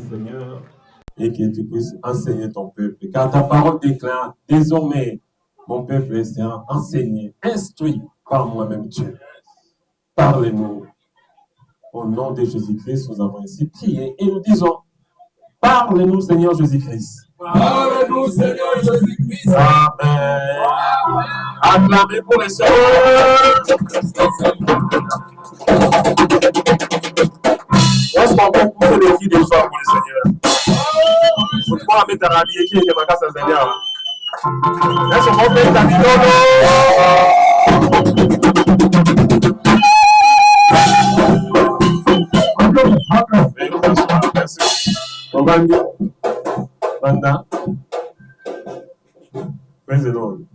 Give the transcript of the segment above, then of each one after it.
Seigneur, et que tu puisses enseigner ton peuple. Car ta parole déclare désormais, mon peuple est enseigné, instruit par moi-même Dieu. Parlez-nous. Au nom de Jésus-Christ, nous avons ainsi prié et nous disons, parlez-nous, Seigneur Jésus-Christ. Parlez-nous, Seigneur Jésus-Christ. Amen. Acclamez pour le Seigneur. Est-ce qu'on peut pousser les cris de joie pour le Seigneur? Pourquoi mettre un habillé qui est ma casse à Seigneur? Est-ce qu'on peut mettre un Banda. Praise the Lord.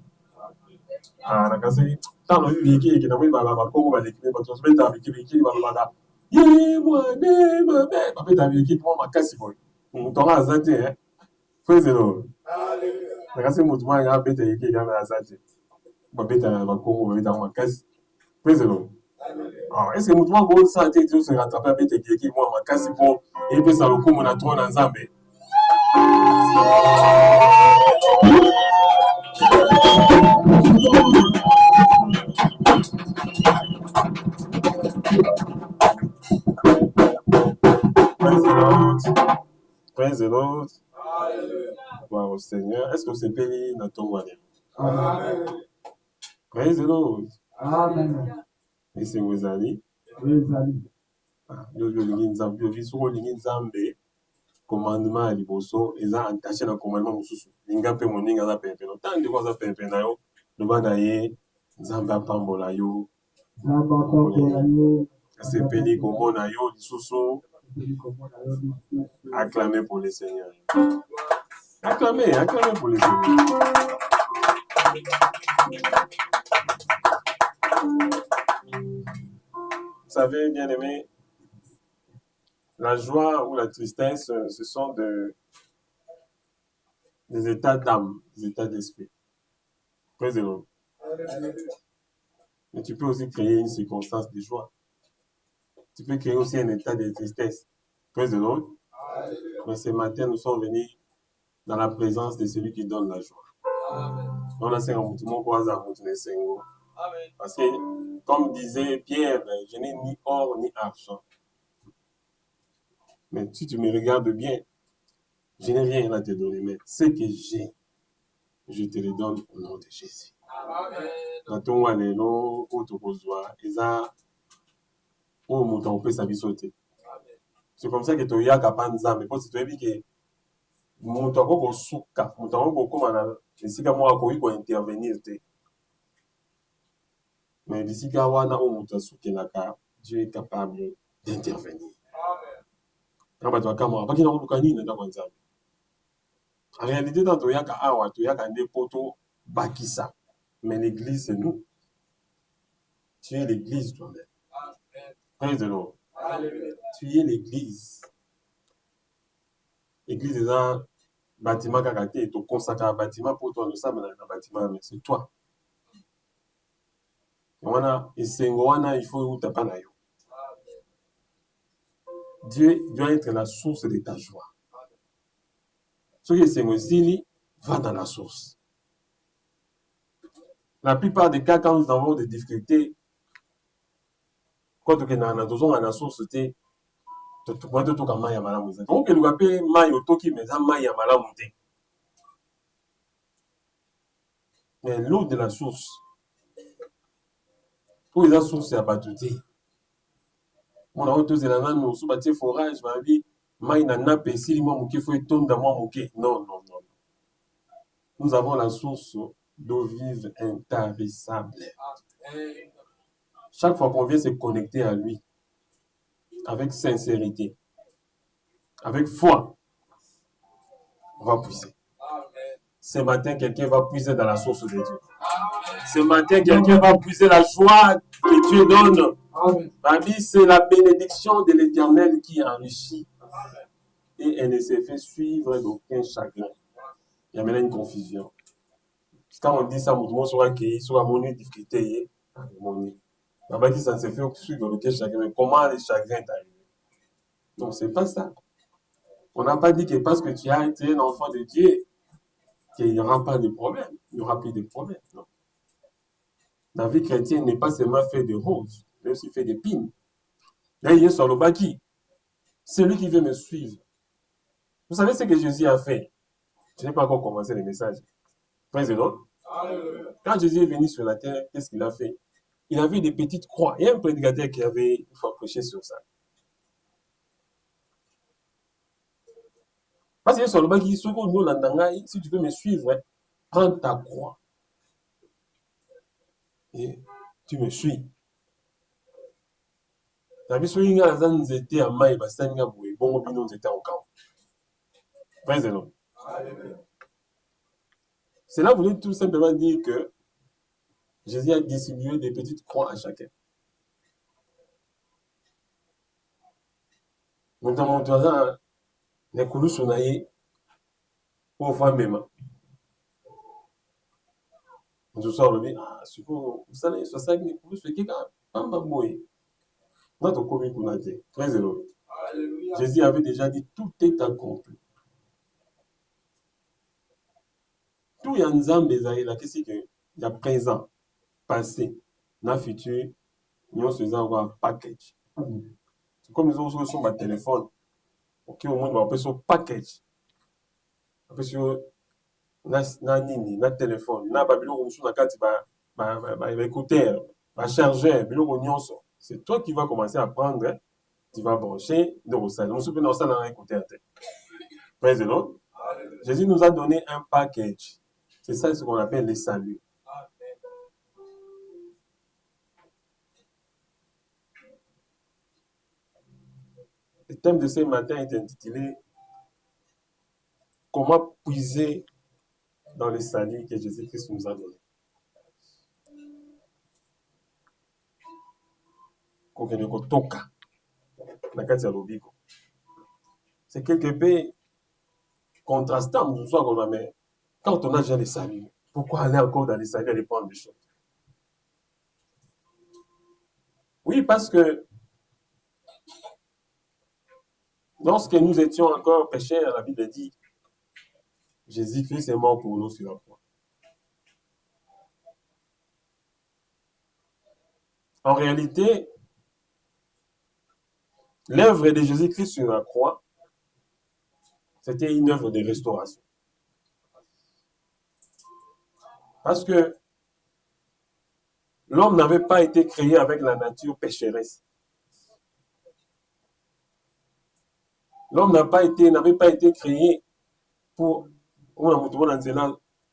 Ah, nakasi. Tano hivi hiki na mwimba baba Kongo balikime batusubeta bikibiki baba. Ye mwane mame. Bapeta biki kwa makasi boy. Mtonga azate Praise the Lord. Hallelujah. Nakasi mutu mwanga bete hiki kama azate. Praise the Lord. Alors, est-ce que nous devons voir ça et se rattraper avec quelqu'un moi ma casse pour et puis ça le coup on a trop dans Zambé. Praise the Lord. Praise the Lord. Gloire au Seigneur. Est-ce que c'est payé dans ton royaume? Amen. Praise the Lord. Amen. Et c'est vous allez. Commandement à liboso eza attaché na commandement mosusu linga mpe moninga aza pempe no ntango ndeko aza pempe na yo loba na ye nzambe apambola yo asepeli komona yo lisusu acclamez pour le Seigneur. Acclamez pour le Seigneur. Vous savez, bien aimé, la joie ou la tristesse, ce sont des états d'âme, des états d'esprit. Praise the Lord. Mais tu peux aussi créer une circonstance de joie. Tu peux créer aussi un état de tristesse. Praise the Lord. Mais ce matin, nous sommes venus dans la présence de celui qui donne la joie. On a parce que, comme disait Pierre, je n'ai ni or ni argent. Mais si tu me regardes bien, je n'ai rien à te donner, mais ce que j'ai, je te le donne au nom de Jésus. C'est comme ça que tu as kapanza, mais quand tu as dit que moto akoko suka, moto akoko komana esika moko akoki ko intervenir te. Mais bisika wana o moto asukelaka, Dieu est capable d'intervenir. En réalité, dans Toyaka Awa, Toyaka Ndepoto Bakisa. Mais l'église, c'est nous. Tu es l'église toi-même. Praise the Lord. Tu es l'église. L'église est un bâtiment kakaté, et tu consacres un bâtiment pour toi, nous sommes dans un bâtiment, mais c'est toi. Et c'est il faut où Dieu doit être la source de ta joie. Ce qui est aussi, va dans la source. La plupart des cas, quand nous avons des difficultés, quand on a la source, c'est mais l'eau de la source, pour les sources, c'est à battuter. On a autorisé la nana, on a fait forage, ma vie, maï nana, pessi, moi, mouké, faut étonner dans moi, mouké. Non. Nous avons la source d'eau vive intarissable. Chaque fois qu'on vient se connecter à lui, avec sincérité, avec foi, on va puiser. Ce matin, quelqu'un va puiser dans la source de Dieu. Ce matin, quelqu'un va puiser la joie que Dieu donne. Ma vie, c'est la bénédiction de l'Éternel qui enrichit. Et elle ne se fait suivre d'aucun chagrin. Il y a maintenant une confusion. Quand on dit ça, tout le monde sera accueilli, sera mon difficulté. On va dire ça ne se fait suivre d'aucun chagrin. Mais comment les chagrins est arrivé? Non, c'est pas ça. On n'a pas dit que parce que tu as été un enfant de Dieu, qu'il n'y aura pas de problème. Il n'y aura plus de problème. Non. La vie chrétienne n'est pas seulement faite de roses, mais aussi faite d'épines. Là, il est sur le baki. Celui qui veut me suivre. Vous savez ce que Jésus a fait? Je n'ai pas encore commencé le message. Praise the Lord. Quand Jésus est venu sur la terre, qu'est-ce qu'il a fait? Il avait des petites croix. Il y a un prédicateur qui avait une fois prêché sur ça. Parce que sur le baki, si tu veux me suivre, prends ta croix. Et tu me suis. Praise the Lord. Cela voulait tout simplement dire que Jésus a distribué des petites croix à chacun. Notamment, les coulous sont naïs pour voir même. Nous sommes dit, ah, si vous savez, c'est ça qui est plus que quand notre commis pour notre très heureux. Jésus avait déjà dit, tout est accompli. Tout est en Zambie, qu'est-ce qu'il y a présent, passé, na futur, nous faisons un package. C'est comme nous avons sur ma téléphone. Ok, au moins, on appelle ça package. On appelle ça na nini, na téléphone, na babilo, on sur la carte, écouteur, chargeur, bilo, c'est toi qui vas commencer à prendre, hein, tu vas brancher dans le salon. On se peut dans le salon à écouter. Praise the Lord. Jésus nous a donné un package. C'est ça ce qu'on appelle les saluts. Le thème de ce matin est intitulé Comment puiser dans les saluts que Jésus-Christ nous a donnés. C'est quelque peu contrastant, mais quand on a déjà les saluts, pourquoi aller encore dans les saluts et prendre des choses? Oui, parce que lorsque nous étions encore pécheurs, la Bible dit Jésus-Christ est mort pour nous sur la croix. En réalité, l'œuvre de Jésus-Christ sur la croix, c'était une œuvre de restauration. Parce que l'homme n'avait pas été créé avec la nature pécheresse. L'homme n'avait pas été créé pour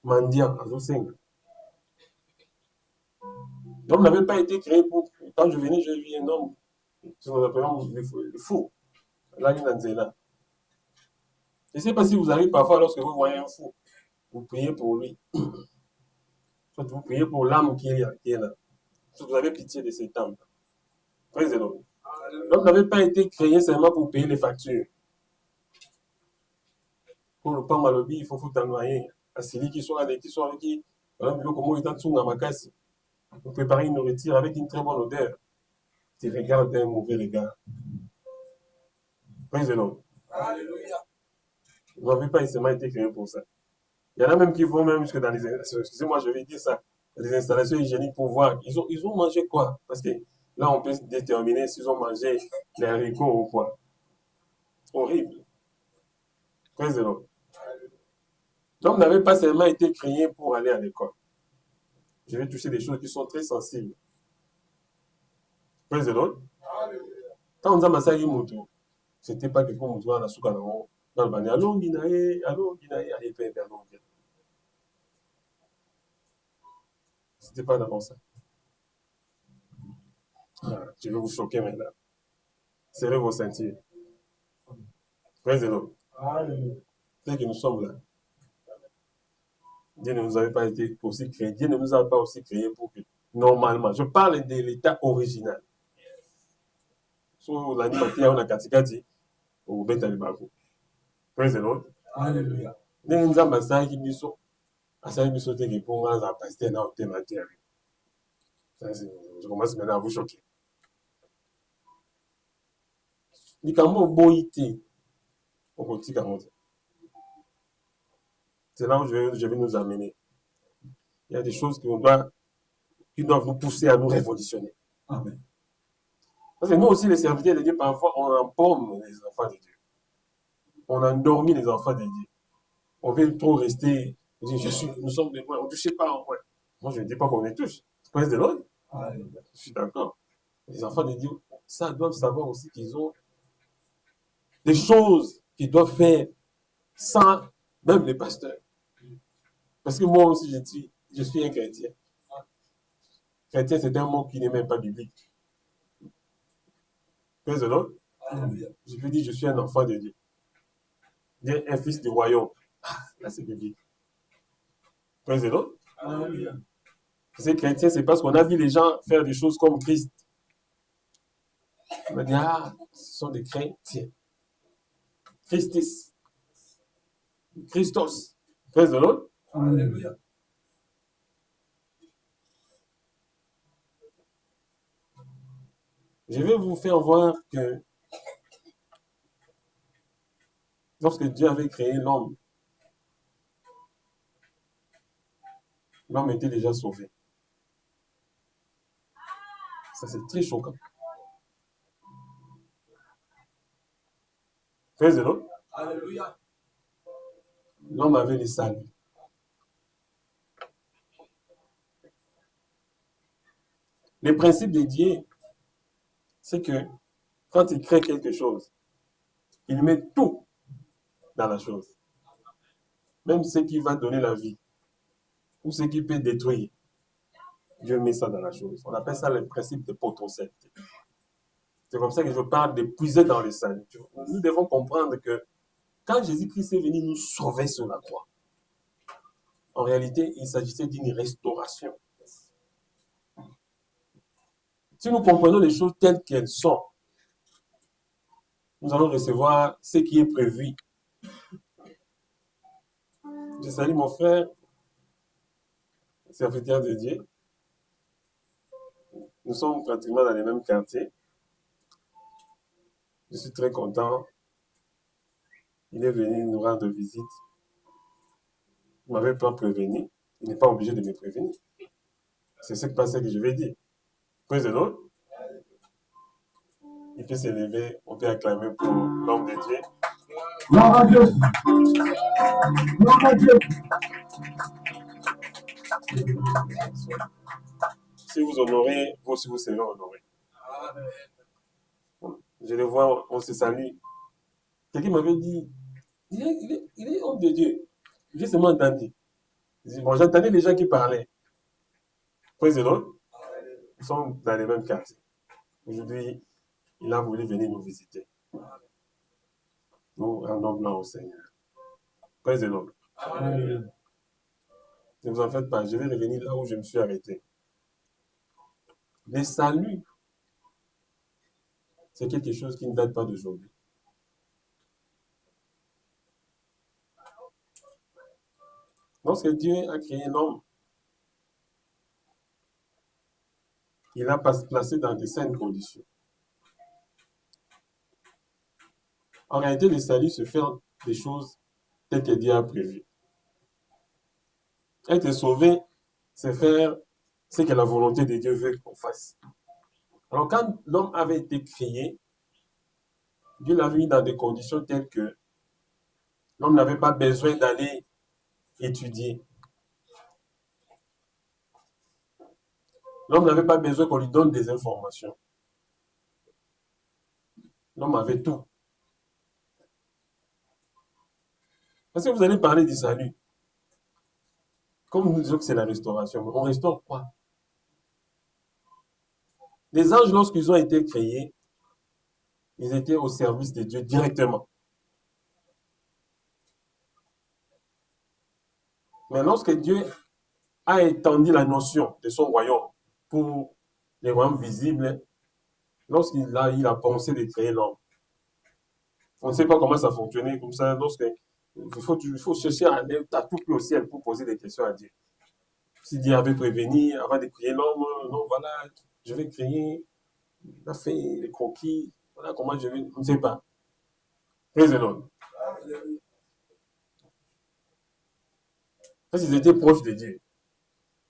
mendiant. L'homme n'avait pas été créé pour. Quand je venais, j'ai vu un homme, ce qu'on appelle le fou. Là, il est là. Je ne sais pas si vous arrivez parfois lorsque vous voyez un fou, vous priez pour lui. Soit vous priez pour l'âme qui est là. Soit vous avez pitié de cette âme. Praise the Lord. L'homme n'avait pas été créé seulement pour payer les factures. Pour le pain malobi, il faut foutre en noyer. À celui qui soit avec qui, comment il est en makasi. Vous préparez une nourriture avec une très bonne odeur. Tu regardes un mauvais regard. Praise the Lord. Alléluia. Vous n'avez pas seulement été créé pour ça. Il y en a même qui vont même jusque dans les installations. Excusez-moi, je vais dire ça. Les installations hygiéniques pour voir. Ils ont mangé quoi? Parce que là, on peut déterminer s'ils ont mangé les haricots ou quoi. Horrible. Praise the Lord. L'homme n'avait pas seulement été créé pour aller à l'école. Je vais toucher des choses qui sont très sensibles. Praise the Lord. Quand on a massacré Moutou, c'était pas que comme Moutou a la souka dans le banni. Allons, Guinaé, c'était pas d'abord ça. Je vais vous choquer maintenant. Serrez vos ceintures. Praise the Lord. C'est que nous sommes là. Dieu ne nous avait pas été aussi créé. Dieu ne nous a pas aussi créé pour que, normalement, je parle de l'état original. Sur l'animateur, on a katikati, au Betalibago. Praise the Lord. Alléluia. Nous avons passé qui nous sont. Assaï biso te répond à la pasteur dans le thème matériel. Je commence maintenant à vous choquer. Nikambo boïté. Au côté 40. C'est là où je vais nous amener. Il y a des choses qui doivent nous pousser à nous révolutionner. Amen. Parce que nous aussi, les serviteurs de Dieu, parfois, on empaume les enfants de Dieu. On endormit les enfants de Dieu. On veut trop rester. Nous sommes des on ne touche pas. Ouais. Moi, je ne dis pas qu'on les touche. Praise the Lord. Je suis d'accord. Les enfants de Dieu, ça doivent savoir aussi qu'ils ont des choses qu'ils doivent faire sans même les pasteurs. Parce que moi aussi, je suis un chrétien. Chrétien, c'est un mot qui n'est même pas biblique. Praise the Lord. Je peux dire, je suis un enfant de Dieu. Dieu est un fils du royaume. Là, c'est biblique. Praise the Lord. C'est chrétien, c'est parce qu'on a vu les gens faire des choses comme Christ. On a dit, ce sont des chrétiens. Christus. Christos. Praise the Lord. Alléluia. Je vais vous faire voir que lorsque Dieu avait créé l'homme, l'homme était déjà sauvé. Ça, c'est très choquant. Praise the Lord. Alléluia. L'homme avait le salut. Le principe de Dieu, c'est que quand il crée quelque chose, il met tout dans la chose. Même ce qui va donner la vie ou ce qui peut détruire, Dieu met ça dans la chose. On appelle ça le principe de potentialité. C'est comme ça que je parle de puiser dans le salut. Nous devons comprendre que quand Jésus-Christ est venu nous sauver sur la croix, en réalité, il s'agissait d'une restauration. Si nous comprenons les choses telles qu'elles sont, nous allons recevoir ce qui est prévu. Je salue mon frère, serviteur de Dieu. Nous sommes pratiquement dans les mêmes quartiers. Je suis très content. Il est venu nous rendre visite. Il ne m'avait pas prévenu. Il n'est pas obligé de me prévenir. C'est ce que je vais dire. Praise the Lord. Il peut s'élever, on peut acclamer pour l'homme de Dieu. Gloire à Dieu. Gloire à Dieu. Si vous honorez, vous aussi vous serez honoré. Je le vois, on se salue. Quelqu'un m'avait dit, il est homme de Dieu. J'ai seulement entendu. Bon, j'entendais les gens qui parlaient. Praise the Lord. Nous sommes dans les mêmes quartiers. Aujourd'hui, il a voulu venir nous visiter. Nous rendons gloire au Seigneur. Praise the Lord. Ne vous en faites pas, je vais revenir là où je me suis arrêté. Le salut, c'est quelque chose qui ne date pas d'aujourd'hui. Lorsque Dieu a créé l'homme, il l'a placé dans de saines conditions. En réalité, le salut, c'est faire des choses telles que Dieu a prévues. Être sauvé, c'est faire ce que la volonté de Dieu veut qu'on fasse. Alors, quand l'homme avait été créé, Dieu l'a mis dans des conditions telles que l'homme n'avait pas besoin d'aller étudier. L'homme n'avait pas besoin qu'on lui donne des informations. L'homme avait tout. Parce que vous allez parler du salut. Comme nous disons que c'est la restauration, on restaure quoi? Les anges, lorsqu'ils ont été créés, ils étaient au service de Dieu directement. Mais lorsque Dieu a étendu la notion de son royaume pour les royaumes visibles, lorsqu'il a pensé de créer l'homme, on ne sait pas comment ça fonctionnait comme ça. Il faut chercher à aller à tout plus au ciel pour poser des questions à Dieu. Si Dieu avait prévenu avant de créer l'homme, non, voilà, je vais créer, il a fait les croquis, voilà comment je vais, on ne sait pas. Praise the Lord. Parce qu'ils étaient proches de Dieu.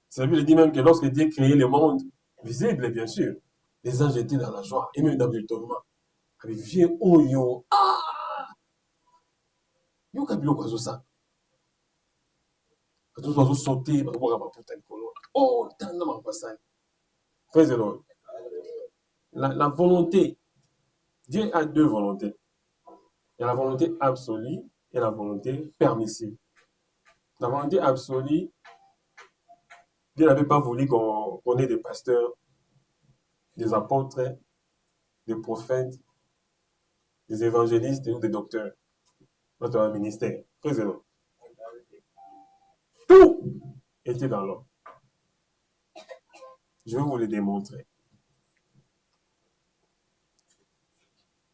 C'est la Bible dit même que lorsque Dieu créait le monde visible, bien sûr, les anges étaient dans la joie et même dans l'étonnement. Avec vieux oyo, yo kabilo kwazo ça. Quand on doit sauter, on va pas oh, t'as un passage. Praise the Lord. La volonté, Dieu a deux volontés. Il y a la volonté absolue et la volonté permissive. La volonté absolue, Dieu n'avait pas voulu qu'on ait des pasteurs, des apôtres, des prophètes, des évangélistes ou des docteurs dans un ministère. Praise the Lord. Tout était dans l'homme. Je vais vous le démontrer.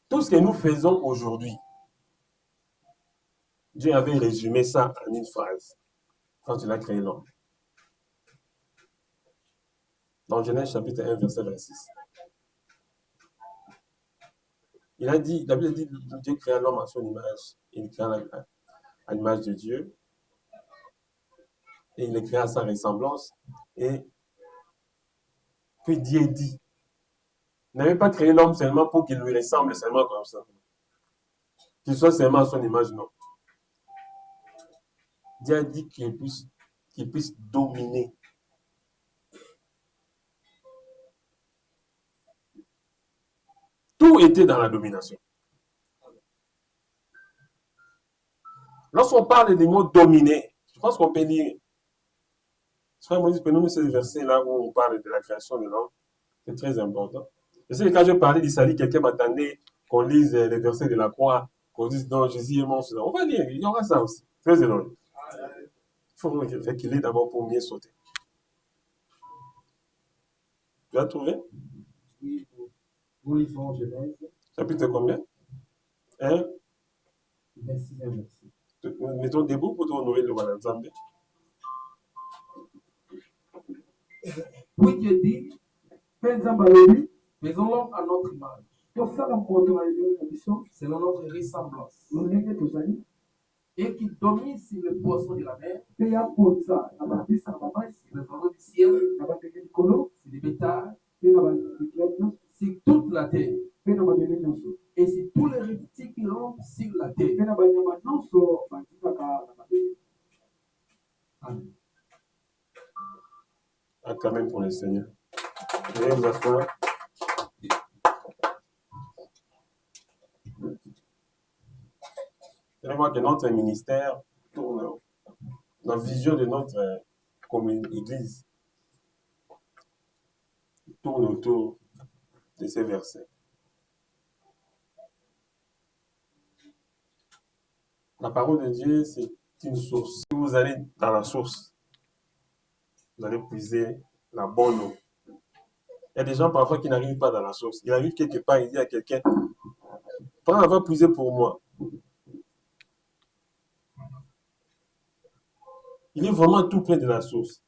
Tout ce que nous faisons aujourd'hui, Dieu avait résumé ça en une phrase quand il a créé l'homme. Dans Genèse chapitre 1, verset 26. Il a dit, la Bible dit, Dieu créa l'homme à son image. Il créa à l'image de Dieu. Et il le créa à sa ressemblance. Et puis Dieu dit, il n'avait pas créé l'homme seulement pour qu'il lui ressemble seulement comme ça. Qu'il soit seulement à son image, non. Dieu a dit qu'il puisse dominer. Tout était dans la domination. Lorsqu'on parle des mots dominer, je pense qu'on peut lire. Frère Moïse, peut nous ce verset là où on parle de la création de l'homme. C'est très important. Je sais que quand je parlais d'Isalie, quelqu'un m'attendait qu'on lise les versets de la croix, qu'on dise non, Jésus est mort. On va lire, il y aura ça aussi. Très énorme. Il faut reculer d'abord pour mieux sauter. Tu as trouvé? Oui, nous lisons Genèse. Chapitre combien? 1. 26e verset. Mettons debout pour honorer le roi d'Anzambé. Puis Dieu dit, faisons l'homme à notre image, selon notre ressemblance, et qui domine sur les poissons de la mer, sur les oiseaux du ciel, sur les bétails, sur toute la terre, et sur tous les reptiles qui rampent sur la terre. Amen. Ah, quand même pour le Seigneur. Veuillez vous asseoir. Vous allez voir que notre ministère tourne, la vision de notre église tourne autour de ces versets. La parole de Dieu, c'est une source. Si vous allez dans la source, vous allez puiser la bonne eau. Il y a des gens parfois qui n'arrivent pas dans la source. Il arrive quelque part, il dit à quelqu'un, prends, va puiser pour moi. Il est vraiment tout près de la source.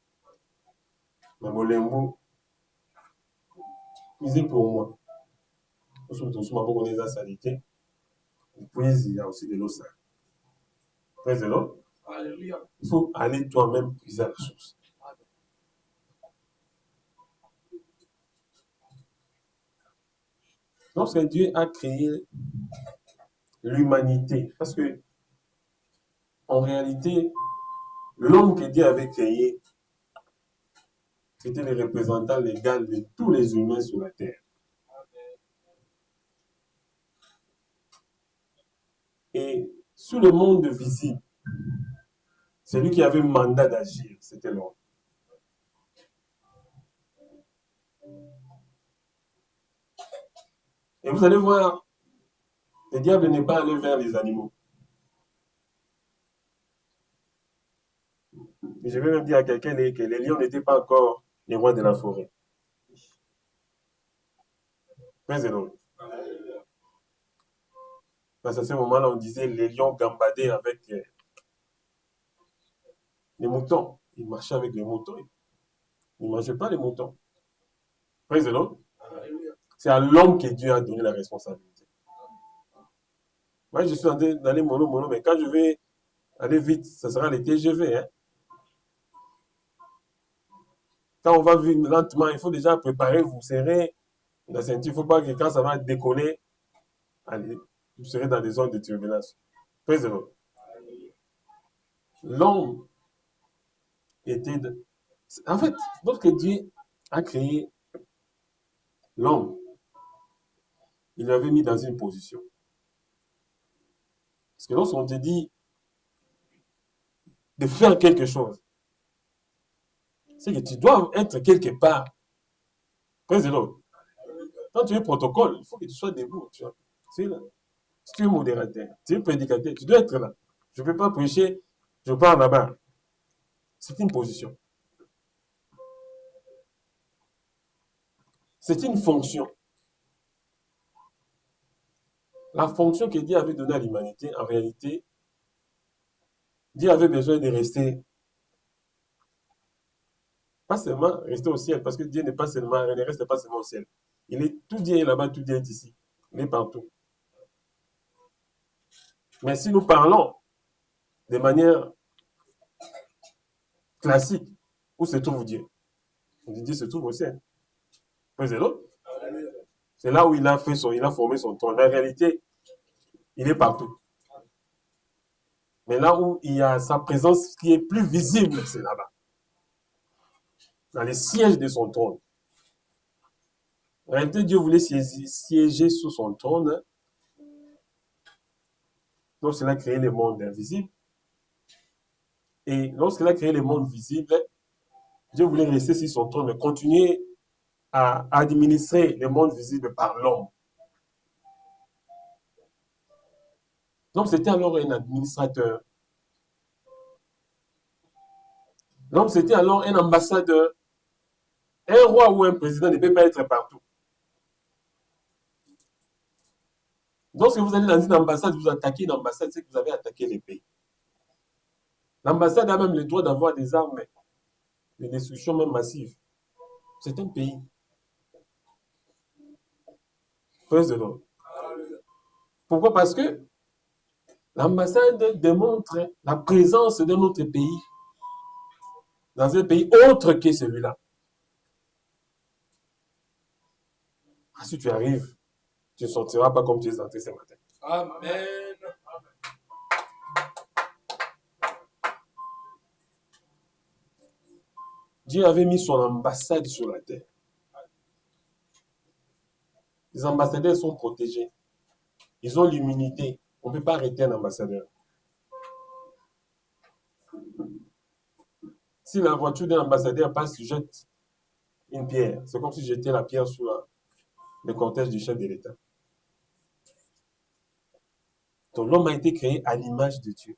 Mais Molembo, puisez pour moi. Nous sommes tous pour les salité. Puis il y a aussi de l'eau sale. Praise the Lord. Alléluia. Il faut aller toi-même puiser à la source. Lorsque Dieu a créé l'humanité, parce que en réalité, l'homme que Dieu avait créé, c'était le représentant légal de tous les humains sur la terre. Et sur le monde visible, celui qui avait mandat d'agir, c'était l'homme. Et vous allez voir, le diable n'est pas allé vers les animaux. Et je vais même dire à quelqu'un que les lions n'étaient pas encore les rois de la forêt. Praise the Lord. Parce qu'à ce moment-là, on disait les lions gambadaient avec les moutons. Ils marchaient avec les moutons. Ils ne mangeaient pas les moutons. Praise the Lord. C'est à l'homme que Dieu a donné la responsabilité. Moi, je suis en train d'aller mollo, mais quand je vais aller vite, ça sera les TGV. Hein? Quand on va vivre lentement, il faut déjà préparer, vous serrez la ceinture. Il ne faut pas que quand ça va décoller, allez, vous serez dans des zones de turbulence. Praise the Lord. L'homme était... En fait, lorsque Dieu a créé l'homme, il l'avait mis dans une position. Parce que lorsqu'on te dit de faire quelque chose, c'est que tu dois être quelque part. Praise the Lord. Quand tu es protocole, il faut que tu sois debout. Tu vois. C'est là. Si tu es modérateur, tu es prédicateur, tu dois être là. Je ne peux pas prêcher, je pars là-bas. C'est une position. C'est une fonction. La fonction que Dieu avait donnée à l'humanité, en réalité, Dieu avait besoin de rester, pas seulement rester au ciel, parce que Dieu n'est pas seulement, il ne reste pas seulement au ciel. Il est, tout Dieu est là-bas, tout Dieu est ici. Il est partout. Mais si nous parlons de manière classique, où se trouve Dieu? Dieu se trouve au ciel. Praise the Lord. C'est là où il a formé son trône. En réalité, il est partout. Mais là où il y a sa présence qui est plus visible, c'est là-bas. Dans les sièges de son trône. En réalité, Dieu voulait siéger sur son trône. Donc, il a créé le monde invisible. Et lorsqu'il a créé le monde visible, Dieu voulait rester sur son trône, mais continuer à administrer le monde visible par l'homme. Donc, c'était alors un administrateur. L'homme, c'était alors un ambassadeur. Un roi ou un président ne peut pas être partout. Donc, si vous allez dans une ambassade, vous attaquez une ambassade, c'est que vous avez attaqué les pays. L'ambassade a même le droit d'avoir des armes, des destructions même massives. C'est un pays. Praise the Lord. Pourquoi? Parce que l'ambassade démontre la présence de notre pays dans un pays autre que celui-là. Si tu arrives, tu ne sortiras pas comme tu es entré ce matin. Amen. Dieu avait mis son ambassade sur la terre. Les ambassadeurs sont protégés. Ils ont l'immunité. On ne peut pas arrêter un ambassadeur. Si la voiture d'un ambassadeur passe, jette une pierre. C'est comme si jetait la pierre sur le cortège du chef de l'État. Donc l'homme a été créé à l'image de Dieu,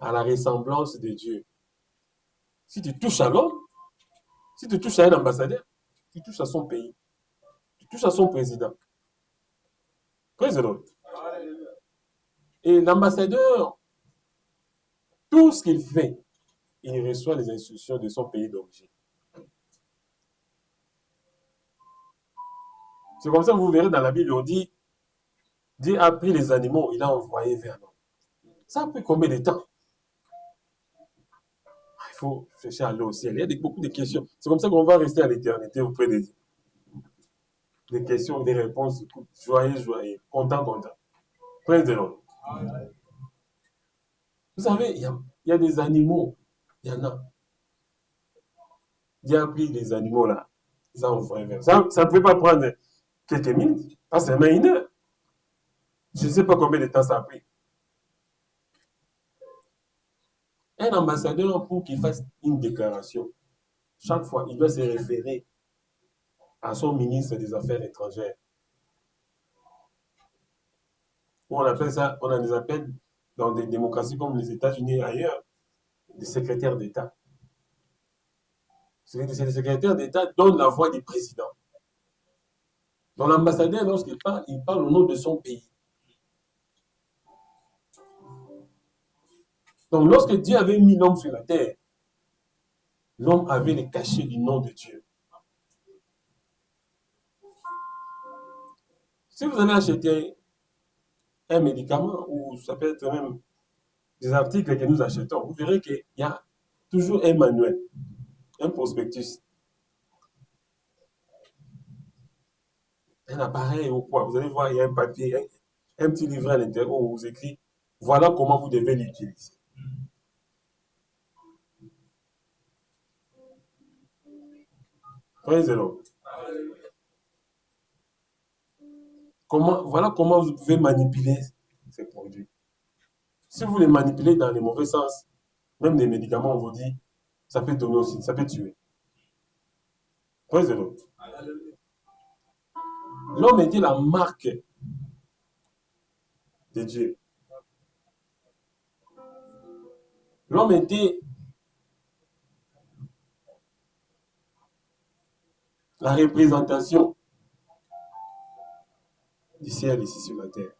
à la ressemblance de Dieu. Si tu touches à l'homme, si tu touches à un ambassadeur, tu touches à son pays, tu touches à son président. Praise the Lord. Et l'ambassadeur, tout ce qu'il fait, il reçoit les instructions de son pays d'origine. C'est comme ça que vous verrez dans la Bible, on dit, Dieu a pris les animaux, il a envoyé vers l'homme. Ça a pris combien de temps? Il faut chercher à aller au ciel. Il y a beaucoup de questions. C'est comme ça qu'on va rester à l'éternité auprès de Dieu. Des questions, des réponses, joyeux, content. Praise the Lord. Vous savez, il y a des animaux, il y en a. Dieu a pris les animaux là, ils ont envoyé vers ça. Ça ne pouvait pas prendre quelques minutes, pas seulement une heure. Je ne sais pas combien de temps ça a pris. Un ambassadeur, pour qu'il fasse une déclaration, chaque fois, il doit se référer à son ministre des Affaires étrangères. On appelle ça, on les appelle dans des démocraties comme les États-Unis et ailleurs, des secrétaires d'État. Les secrétaires d'État donnent la voix du président. Donc l'ambassadeur, lorsqu'il parle, il parle au nom de son pays. Donc lorsque Dieu avait mis l'homme sur la terre, l'homme avait le cachet du nom de Dieu. Si vous allez acheter un médicament, ou ça peut être même des articles que nous achetons, vous verrez qu'il y a toujours un manuel, un prospectus, un appareil au poids. Vous allez voir, il y a un papier, un petit livret à l'intérieur où on vous écrit, voilà comment vous devez l'utiliser. Praise the Lord. Voilà comment vous pouvez manipuler ces produits. Si vous les manipulez dans le mauvais sens, même des médicaments, on vous dit, ça peut donner aussi, ça peut tuer. Praise the Lord. L'homme était la marque de Dieu. L'homme était la représentation du ciel ici sur la terre.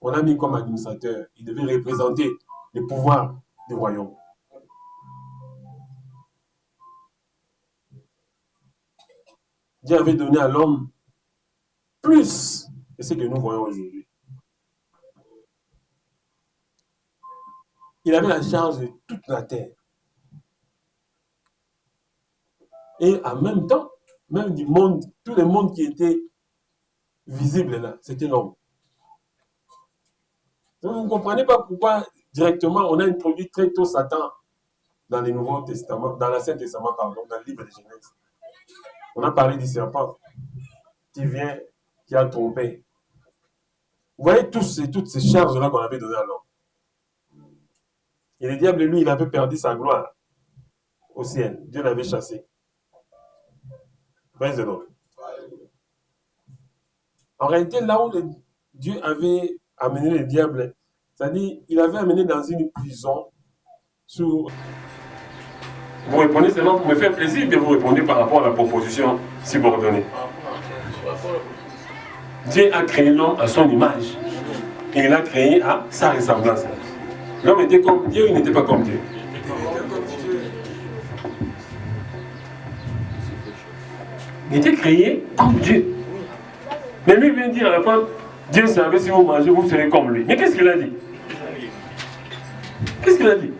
On a mis comme administrateur, il devait représenter le pouvoir du royaume. Dieu avait donné à l'homme plus que ce que nous voyons aujourd'hui. Il avait la charge de toute la terre. Et en même temps, même du monde, tout le monde qui était visible là, c'était l'homme. Donc vous ne comprenez pas pourquoi directement on a introduit très tôt Satan dans le Nouveau Testament, dans l'Ancien Testament, pardon, dans le livre de Genèse. On a parlé du serpent qui vient, qui a trompé. Vous voyez toutes ces charges-là qu'on avait données à l'homme. Et le diable, lui, il avait perdu sa gloire au ciel. Dieu l'avait chassé. Praise the Lord. En réalité, là où Dieu avait amené le diable, c'est-à-dire, il avait amené dans une prison sous... Vous répondez seulement pour me faire plaisir, mais vous répondez par rapport à la proposition subordonnée. Dieu a créé l'homme à son image. Et il l'a créé à sa ressemblance. L'homme était comme Dieu, il n'était pas comme Dieu. Il était créé comme Dieu. Mais lui vient dire à la fin, Dieu savait si vous mangez, vous serez comme lui. Mais qu'est-ce qu'il a dit? Qu'est-ce qu'il a dit?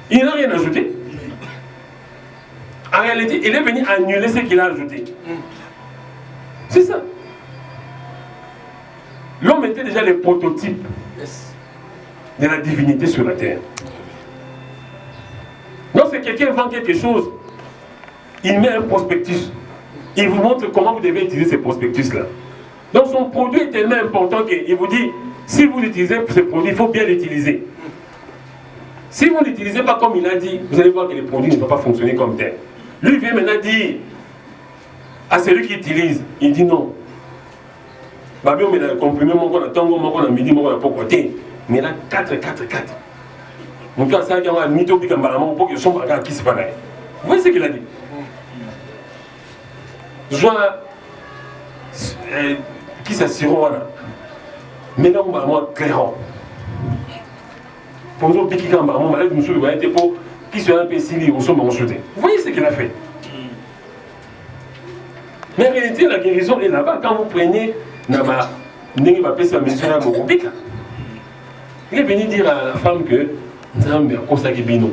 Il n'a rien ajouté. En réalité, il est venu annuler ce qu'il a ajouté. C'est ça. L'homme était déjà le prototype de la divinité sur la terre. Lorsque quelqu'un vend quelque chose, il met un prospectus. Il vous montre comment vous devez utiliser ce prospectus-là. Donc son produit est tellement important qu'il vous dit, si vous utilisez ce produit, il faut bien l'utiliser. Si vous ne l'utilisez pas comme il a dit, vous allez voir que le produit ne va pas fonctionner comme tel. Lui, il vient maintenant dire à celui qui utilise, il dit non. Babi, on met le comprimé, on a tango, on a midi, on a pocoté. Mais là, 4. Mon père, ça, il y a un mytho qui est pour que son bagage qui se passe. Vous voyez ce qu'il a dit? Joie, qui s'assure, mais là, on va avoir clair. Pour nous, piquer quand on va nous soulever, il pour qui soit un peu si au sommet, on se dit. Vous voyez ce qu'il a fait? Mais en réalité, la guérison est là-bas. Quand vous prenez Nama, il est venu dire à la femme que Nzambe a consacré bino.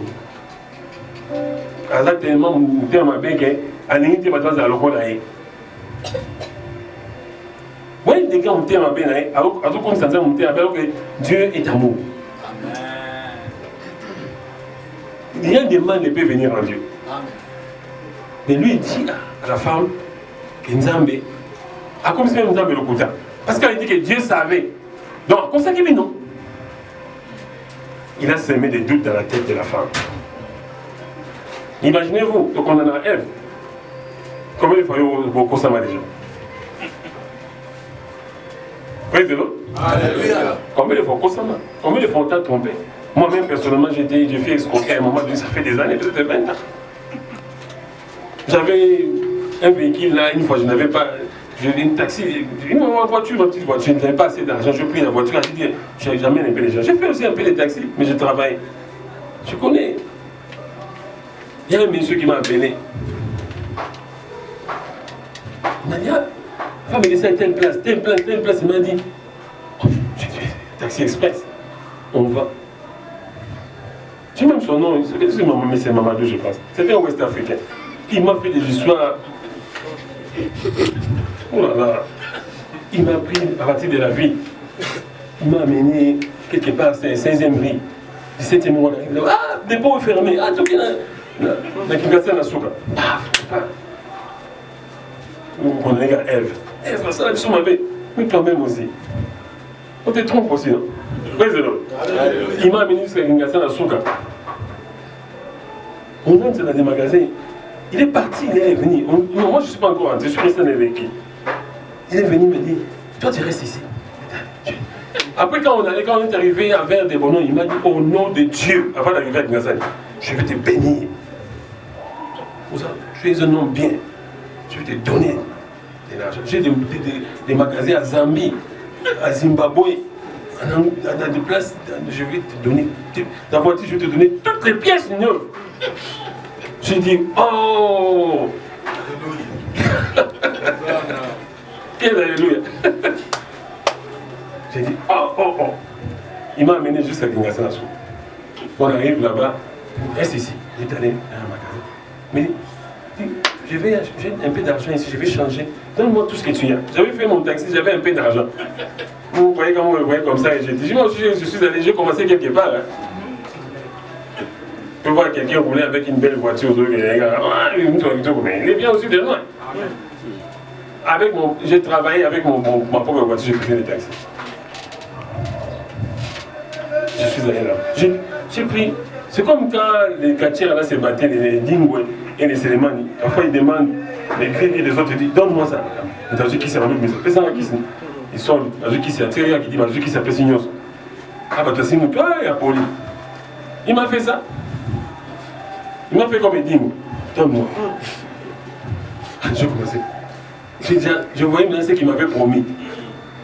Exactement, vous terme bien que Aningiti va dans la locale. Oui, des gars, on terme bien, alors comme ça, on terme bien que Dieu est amour. Rien de mal ne peut venir en Dieu. Mais lui, il dit à la femme que Nzambe a comme si Nzambe le couta. Parce qu'elle dit que Dieu savait. Donc, comme ça qu'il dit non. Il a semé des doutes dans la tête de la femme. Imaginez-vous, donc on en a Ève. Combien de fois vous consommez déjà? Praise the Lord. Alléluia. Combien de fois vous consommez? Combien de fois on t'a trompé? Moi-même, personnellement, j'ai fait escroquer à un moment donné, ça fait des années, peut-être 20 ans. J'avais un véhicule là, une fois, je n'avais pas. J'ai une taxi, une voiture, ma petite voiture, je n'avais pas assez d'argent, je pris la voiture, j'ai dit, j'amène un peu les gens. J'ai fait aussi un peu les taxis, mais je travaille. Je connais. Il y a un monsieur qui m'a appelé. Il m'a dit, ah, va me laisser à telle place, il m'a dit, oh, j'ai dit, taxi express, on va. J'ai même son nom, c'est Mamadou, je pense. C'était un Ouest africain. Il m'a fait des histoires. Oh là là. Il m'a pris à partir de la ville. Il m'a amené quelque part, c'est 16e rue, 17e rue. Ah, dépôt est fermé. Ah, tout est là. Il y a un souka. On est à Ève. Ève, ça, la mission m'avait. Mais quand même aussi. On te trompe aussi, non? Il m'a amené jusqu'à Kingassan à Souka. On entre dans des magasins. Il est parti, il est venu. Non, moi je ne suis pas encore rentré, je suis resté dans le véhicule. Il est venu me dire, toi tu restes ici. Après quand on est arrivé à Vers des Bonhommes, il m'a dit, au nom de Dieu, avant d'arriver à Kingassan, je vais te bénir. Tu es un homme bien. Je vais te donner de l'argent. J'ai des magasins à Zambie, à Zimbabwe. Dans des places, je vais te donner, ta voiture, je vais te donner toutes les pièces neuves. J'ai dit, oh! Alléluia! J'ai dit, oh. Il m'a amené jusqu'à Kingasanasu. On arrive là-bas, reste ici. Il est allé à un magasin. Mais j'ai un peu d'argent ici, je vais changer. Donne-moi tout ce que tu as. J'avais fait mon taxi, j'avais un peu d'argent. Vous voyez comment on me voyait comme ça, et j'ai dit, moi aussi, je suis allé, j'ai commencé quelque part. Hein. Je peux voir quelqu'un rouler avec une belle voiture, il est bien aussi de loin. J'ai travaillé avec ma propre voiture, j'ai pris des taxis. Je suis allé là. J'ai pris. C'est comme quand les quartiers là se battaient, les Dingwe et les Sélémani. Parfois ils demandent les cris et les autres disent donne-moi ça. Et dans ceux qui s'appellent mais ça fait qui ils sont dans ceux qui s'appellent qui dit dans ceux qui s'appellent Signos. Ah bah toi c'est mon toi et Apoli. Il m'a fait ça. Il m'a fait comme il dit donne-moi. J'ai commencé. Je voyais maintenant ce qu'il m'avait promis.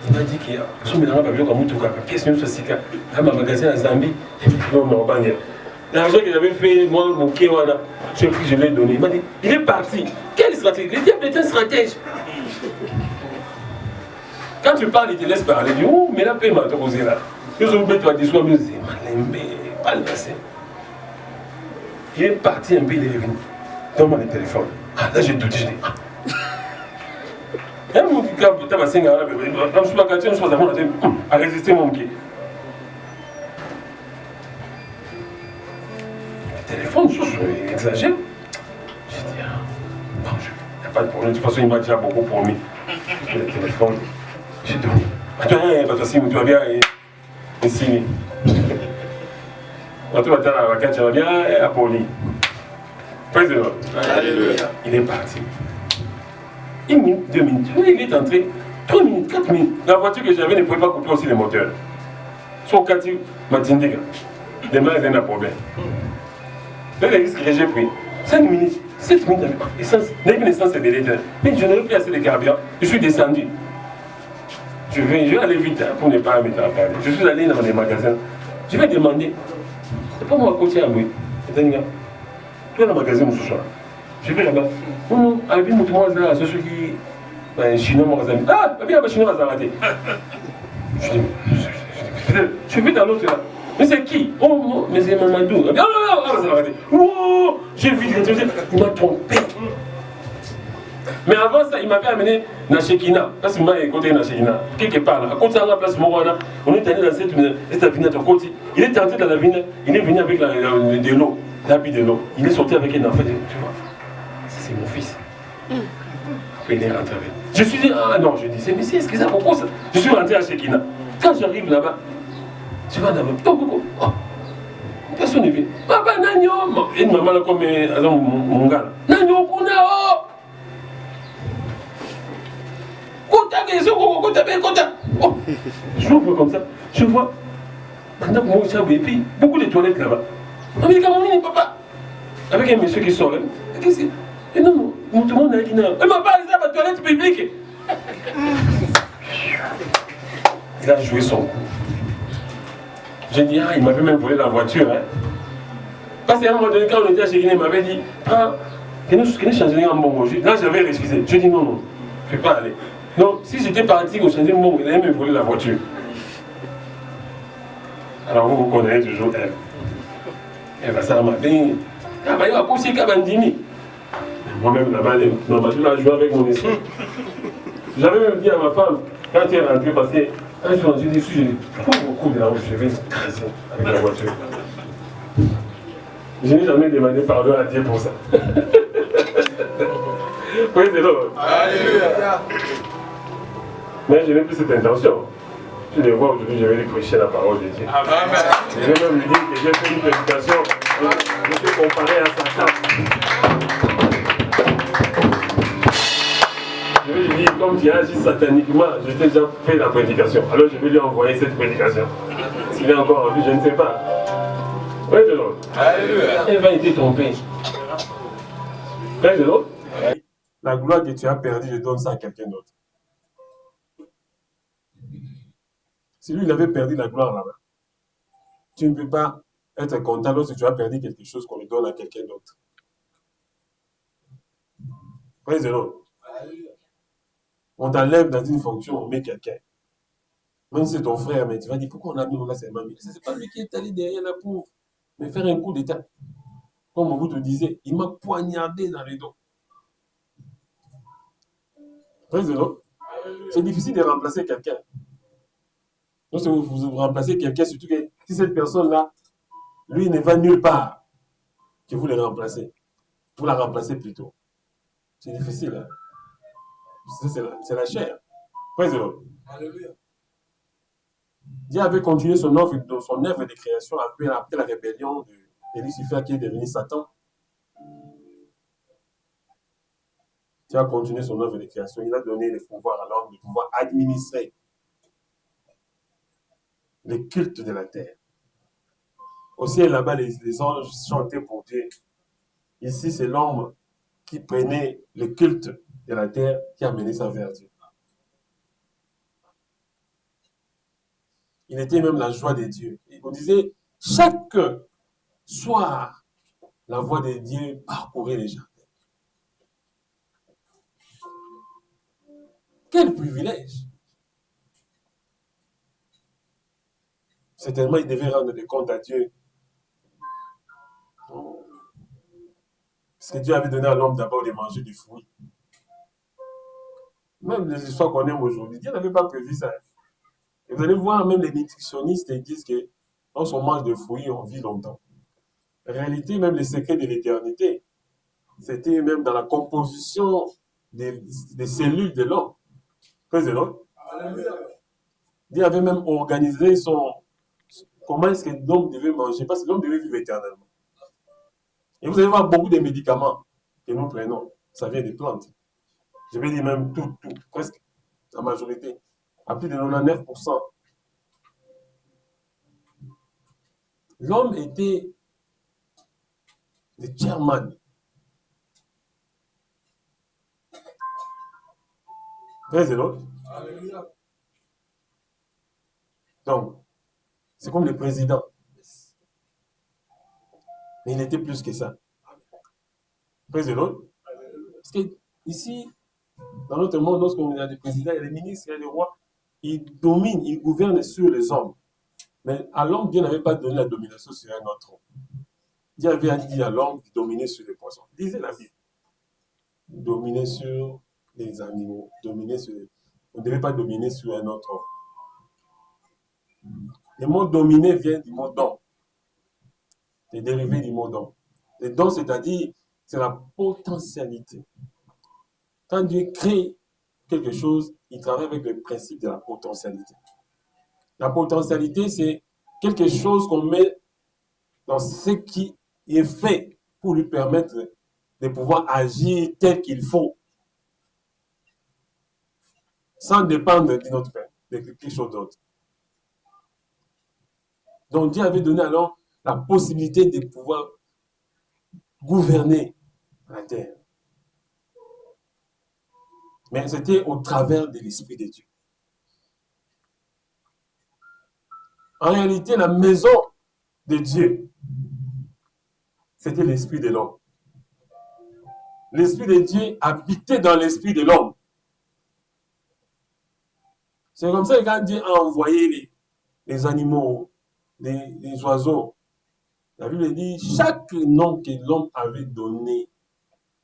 Il m'a dit que je me rends pas bien comme tout cas. Qu'est-ce que c'est que dans ma magasin à Zambie, non non pas bien. L'argent que j'avais fait, moi, mon Kéwana, je l'ai donné. Il m'a dit, il est parti. Quelle stratégie? Le diable est un stratège. Quand tu parles, il te laisse parler. Il dit, oh, mais la paix m'a posé là. Je suis obligé de te dire, mais pas le passé. Il est parti un peu, il est revenu. Donne-moi le téléphone. Ah, là, j'ai douté, je dis, ah. Un mot qui t'a passé, je suis pas quartier, je suis à résister mon pied. Téléphone, je exagère. J'ai dit, bon, il n'y a pas de problème. De toute façon, il m'a déjà beaucoup promis. J'ai le téléphone, j'ai donné. Attends, tu vas bien signer. Tu vas bien à la vacance, tu vas bien à Poli. Président. Alléluia. Il est parti. 1 minute, 2 minutes. Il est entré. 3 minutes, 4 minutes. La voiture que j'avais ne pouvait pas couper aussi les moteurs. Son quartier m'a dit, demain, il y a un problème. Le risque que j'ai pris, 5 minutes, 7 minutes, l'essence est belle. Mais je n'avais plus assez de carburant. Je suis descendu. Je vais aller vite pour ne pas me parler. Je suis allé dans les magasins. Je vais demander. C'est pas moi côté à moi. C'est un gars. Tu es dans le magasin ce soir. Je vais là-bas. Non, avec moi, là, c'est celui qui. Chinois, moi, ah, bien, chinois, va s'arrêter. Je vais dans l'autre là. Mais c'est qui? Oh, mais c'est Mamadou. Ah, ça va arrêter. Oh, j'ai vu, il m'a trompé. Mais avant ça, il m'avait amené dans Shekina. Parce que moi, écouté dans Shekina. Quelque part là. À côté de la place Morona, on est allé dans cette avenue à côté. Il est entré dans la ville, il est venu avec de l'eau, l'habit de l'eau. Il est sorti avec un enfant. Tu vois, c'est mon fils. Après, il est rentré avec. Je suis dit, ah non, je dis, c'est monsieur, excusez moi pourquoi ça? Je suis rentré à Shekina. Quand j'arrive là-bas, tu vas d'abord, oh, personne n'est venu. Papa, Nanyo, et une maman là comme mon gars. Nanyo, Kuna, oh! Oh! Je vois comme ça, je vois. Maintenant, moi, et puis, beaucoup de toilettes là-bas. Mais comment on est, papa? Avec un monsieur qui sort là. Qu'est-ce que c'est? Non, tout le monde a dit non. Mais ma part, c'est la toilette publique. Il a joué son coup. J'ai dit, ah, il m'avait même volé la voiture. Hein. Parce qu'à un moment donné, quand on était à Chérine, il m'avait dit, ah, que nous changeons en bon. Là, j'avais refusé. Je dis, non, je ne vais pas aller. Donc, si j'étais parti au changement bon, il allait me voler la voiture. Alors, vous connaissez toujours elle. Elle va ça m'a bien. Ah, bah, il va pousser Kabandini. Moi-même, là-bas, je vais jouer avec mon esprit. J'avais même dit à ma femme, quand elle est rentrée, parce que quand je suis rentré dessus, j'ai dit, prends beaucoup de la route, je vais casser avec la voiture. Je n'ai jamais demandé pardon à Dieu pour ça. Oui, c'est l'autre. Alléluia. Mais je n'ai plus cette intention. Je les vois aujourd'hui, je vais lui prêcher la parole de Dieu. Amen. Je vais même lui dire que j'ai fait une prédication. Je suis comparé à Satan. Je vais lui dire, comme tu as agi sataniquement, je t'ai déjà fait la prédication. Alors je vais lui envoyer cette prédication. S'il est encore en vie, je ne sais pas. Oui, c'est l'autre. Alléluia. Elle va être trompée. Oui, c'est l'autre. La gloire que tu as perdue, je donne ça à quelqu'un d'autre. Si lui, il avait perdu la gloire là-bas, tu ne peux pas être content lorsque tu as perdu quelque chose qu'on lui donne à quelqu'un d'autre. Praise the Lord. On t'enlève dans une fonction, on met quelqu'un. Même si c'est ton frère, mais tu vas dire, pourquoi on a mis là, c'est mamie. C'est pas lui qui est allé derrière là pour me faire un coup d'état. Comme vous te disait, il m'a poignardé dans les dos. C'est difficile de remplacer quelqu'un. Donc, si vous remplacez quelqu'un, surtout que si cette personne-là, lui, ne va nulle part, que vous le remplacez. Vous la remplacez plutôt. C'est difficile. Hein? C'est la chair. Praise the Lord. Alléluia. Dieu avait continué son œuvre de création après la rébellion de Lucifer qui est devenu Satan. Dieu a continué son œuvre de création. Il a donné le pouvoir à l'homme de pouvoir administrer les cultes de la terre. Au ciel, là-bas, les anges chantaient pour Dieu. Ici, c'est l'homme qui prenait le culte de la terre qui a mené ça vers Dieu. Il était même la joie de Dieu. Il vous disait, chaque soir, la voix de Dieu parcourait les jardins. Quel privilège! Certainement, il devait rendre des comptes à Dieu. Parce que Dieu avait donné à l'homme d'abord de manger des fruits. Même les histoires qu'on aime aujourd'hui, Dieu n'avait pas prévu ça. Et vous allez voir, même les nutritionnistes disent que lorsqu'on mange des fruits, on vit longtemps. En réalité, même les secrets de l'éternité, c'était même dans la composition des cellules de l'homme. Praise the Lord. Dieu avait même organisé comment est-ce que l'homme devait manger, parce que l'homme devait vivre éternellement. Et vous allez voir beaucoup de médicaments que nous prenons, ça vient des plantes. Je vais dire même tout, presque la majorité, à plus de 99%. L'homme était le chairman. Praise the Lord. Donc, c'est comme le président. Mais il était plus que ça. Praise the Lord. Parce que ici, dans notre monde, lorsqu'on a des présidents, il y a des ministres, il y a des rois, ils dominent, ils gouvernent sur les hommes. Mais à l'homme, Dieu n'avait pas donné la domination sur un autre homme. Dieu avait dit à l'homme de dominer sur les poissons. Lisez la Bible. Dominer sur les animaux. On ne devait pas dominer sur un autre homme. Le mot dominer vient du mot don. C'est dérivé du mot don. Le don, c'est-à-dire, c'est la potentialité. Quand Dieu crée quelque chose, il travaille avec le principe de la potentialité. La potentialité, c'est quelque chose qu'on met dans ce qui est fait pour lui permettre de pouvoir agir tel qu'il faut, sans dépendre de notre père, de quelque chose d'autre. Donc Dieu avait donné alors la possibilité de pouvoir gouverner la terre. Mais c'était au travers de l'Esprit de Dieu. En réalité, la maison de Dieu, c'était l'Esprit de l'homme. L'Esprit de Dieu habitait dans l'Esprit de l'homme. C'est comme ça que quand Dieu a envoyé les animaux, les oiseaux, la Bible dit, chaque nom que l'homme avait donné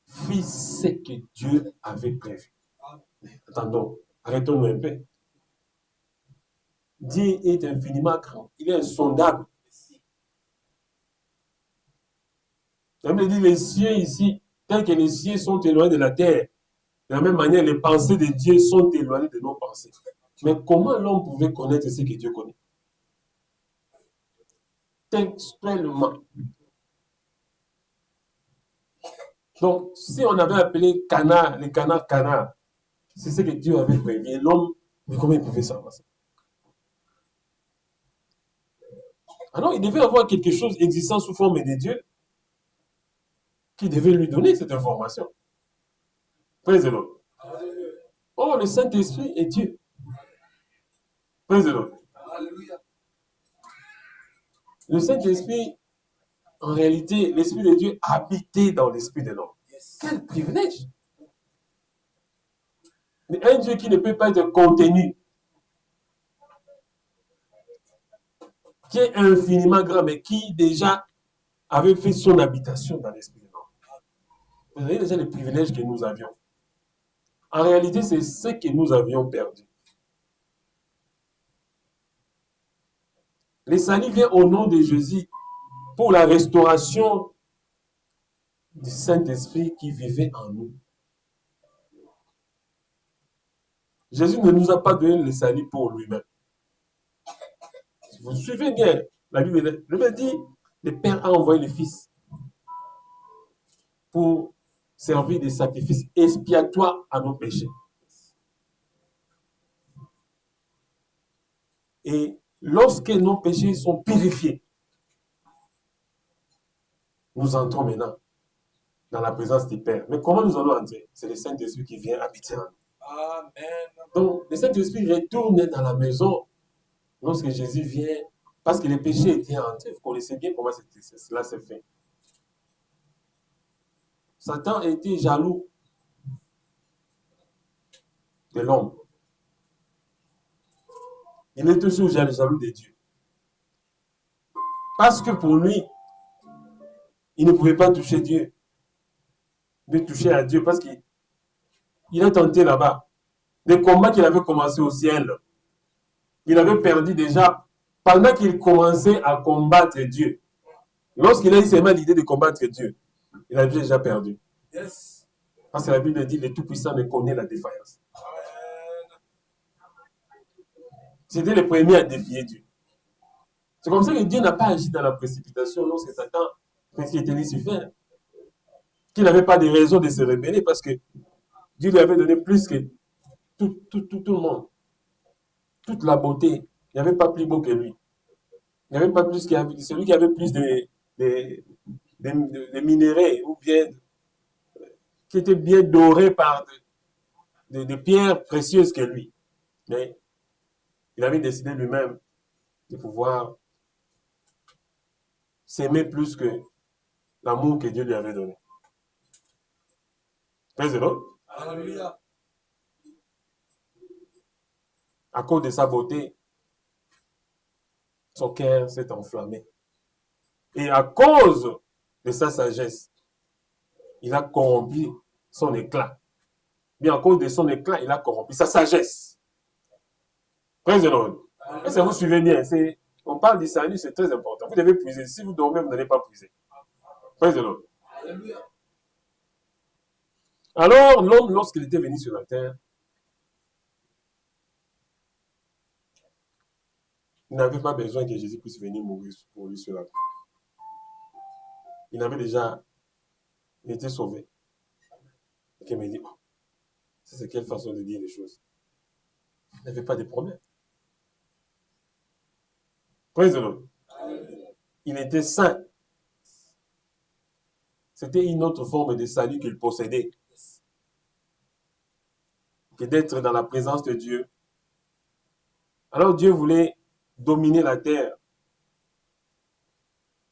fit ce que Dieu avait prévu. Attendons, arrêtons-nous un peu. Dieu est infiniment grand, il est insondable. La Bible dit, les cieux ici, tels que les cieux sont éloignés de la terre, de la même manière, les pensées de Dieu sont éloignées de nos pensées. Mais comment l'homme pouvait connaître ce que Dieu connaît? Textuellement. Donc, si on avait appelé les canards, c'est ce que Dieu avait prévu. L'homme, mais comment il pouvait savoir ça? Alors, il devait avoir quelque chose existant sous forme de Dieu qui devait lui donner cette information. Praise the Lord. Oh, le Saint-Esprit est Dieu. Praise the Lord. Le Saint-Esprit, en réalité, l'Esprit de Dieu habitait dans l'Esprit de l'homme. Quel privilège! Mais un Dieu qui ne peut pas être contenu. qui est infiniment grand, mais qui déjà avait fait son habitation dans l'esprit de l'homme. Vous voyez déjà les privilèges que nous avions. En réalité, c'est ce que nous avions perdu. Les salut vient au nom de Jésus pour la restauration du Saint-Esprit qui vivait en nous. Jésus ne nous a pas donné le salut pour lui-même. Vous suivez bien, la Bible dit, le Père a envoyé le Fils pour servir des sacrifices expiatoires à nos péchés. Et lorsque nos péchés sont purifiés, nous entrons maintenant dans la présence du Père. Mais comment nous allons entrer? C'est le Saint-Esprit qui vient habiter en nous. Amen. Donc, le Saint-Esprit retourne dans la maison lorsque Jésus vient, parce que les péchés étaient entrés. Vous connaissez bien comment cela s'est fait. Satan était jaloux de l'homme. Il est toujours jaloux de Dieu. Parce que pour lui, il ne pouvait pas toucher Dieu. De toucher à Dieu parce qu'il a tenté là-bas. Les combats qu'il avait commencé au ciel, il avait perdu déjà pendant qu'il commençait à combattre Dieu. Lorsqu'il a eu seulement l'idée de combattre Dieu, il avait déjà perdu. Yes. Parce que la Bible dit, le Tout-Puissant ne connaît la défaillance. C'était le premier à défier Dieu. C'est comme ça que Dieu n'a pas agi dans la précipitation lorsque Satan, parce qu'il était Lucifer, qu'il n'avait pas de raison de se rebeller parce que Dieu lui avait donné plus que tout le monde. Toute la beauté. Il n'y avait pas plus beau que lui. Il n'y avait pas plus que celui qui avait plus de minéraux ou bien qui était bien doré par des pierres précieuses que lui. Mais il avait décidé lui-même de pouvoir s'aimer plus que l'amour que Dieu lui avait donné. Praise the Lord. Alléluia. À cause de sa beauté, son cœur s'est enflammé. Et à cause de sa sagesse, il a corrompu son éclat. Mais à cause de son éclat, il a corrompu sa sagesse. Praise the Lord. Est-ce que vous suivez bien? On parle du salut, c'est très important. Vous devez puiser. Si vous dormez, vous n'allez pas puiser. Praise the Lord. Alléluia. Alors, l'homme, lorsqu'il était venu sur la terre, il n'avait pas besoin que Jésus puisse venir mourir pour lui sur la croix. Il avait déjà été sauvé. Et qu'il me dit, oh, c'est quelle façon de dire les choses. Il n'avait pas de problème. Praise the Lord. Il était saint. C'était une autre forme de salut qu'il possédait. Que d'être dans la présence de Dieu. Alors Dieu voulait dominer la terre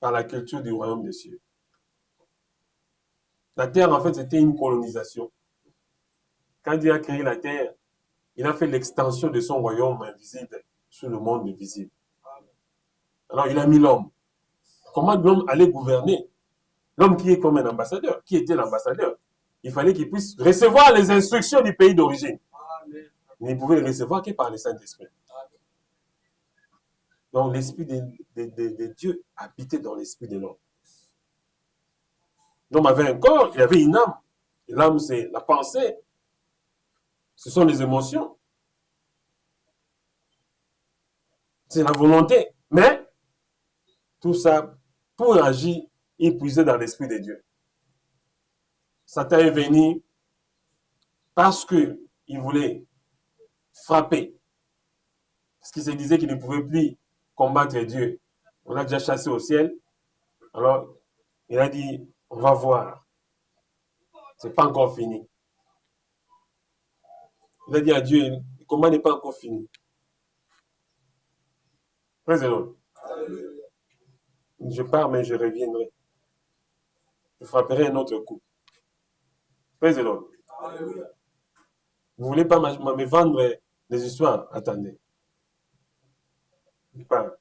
par la culture du royaume des cieux. La terre, en fait, c'était une colonisation. Quand Dieu a créé la terre, il a fait l'extension de son royaume invisible sur le monde visible. Alors, il a mis l'homme. Comment l'homme allait gouverner? L'homme qui est comme un ambassadeur. Qui était l'ambassadeur? Il fallait qu'il puisse recevoir les instructions du pays d'origine. Mais il pouvait les recevoir que par le Saint-Esprit. Donc, l'esprit de Dieu habitait dans l'esprit de l'homme. L'homme avait un corps, il avait une âme. Et l'âme, c'est la pensée. Ce sont les émotions. C'est la volonté. Mais, tout ça, pour agir, il puisait dans l'esprit de Dieu. Satan est venu parce qu'il voulait frapper. Parce qu'il se disait qu'il ne pouvait plus combattre Dieu. On l'a déjà chassé au ciel. Alors, il a dit, on va voir. C'est pas encore fini. Il a dit à Dieu, le combat n'est pas encore fini. Praise the Lord. Je pars, mais je reviendrai. Je frapperai un autre coup. Praise the Lord. Vous ne voulez pas me vendre des histoires? Attendez. Je pars.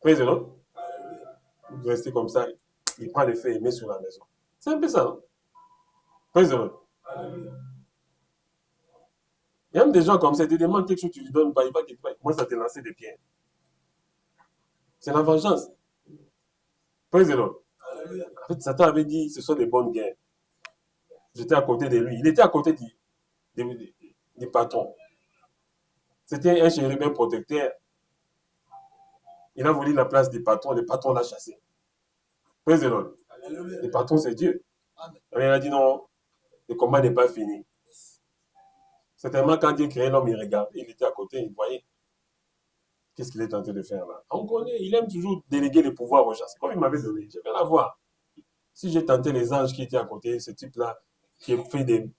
Praise the Lord. Vous restez comme ça, il prend les feuilles et met sur la maison. C'est un peu ça, non? Praise the Lord. Il y a même des gens comme ça, tu demandes quelque chose, tu lui donnes pas, il va quelque part, il commence à te lancer des pierres. C'est la vengeance. Praise the Lord. En fait, Satan avait dit, ce sont des bonnes guerres. J'étais à côté de lui. Il était à côté du patron. C'était un chérubin protecteur. Il a voulu la place du patron. Le patron l'a chassé. Praise the Lord. Le patron, c'est Dieu. Alors, il a dit non, le combat n'est pas fini. Certainement, quand Dieu créait l'homme, il regardait, il était à côté, il voyait. Qu'est-ce qu'il est en train de faire là? On connaît, il aime toujours déléguer le pouvoir aux gens. C'est comme il m'avait donné. Je vais la voir. Si j'ai tenté les anges qui étaient à côté, ce type-là, qui fait des.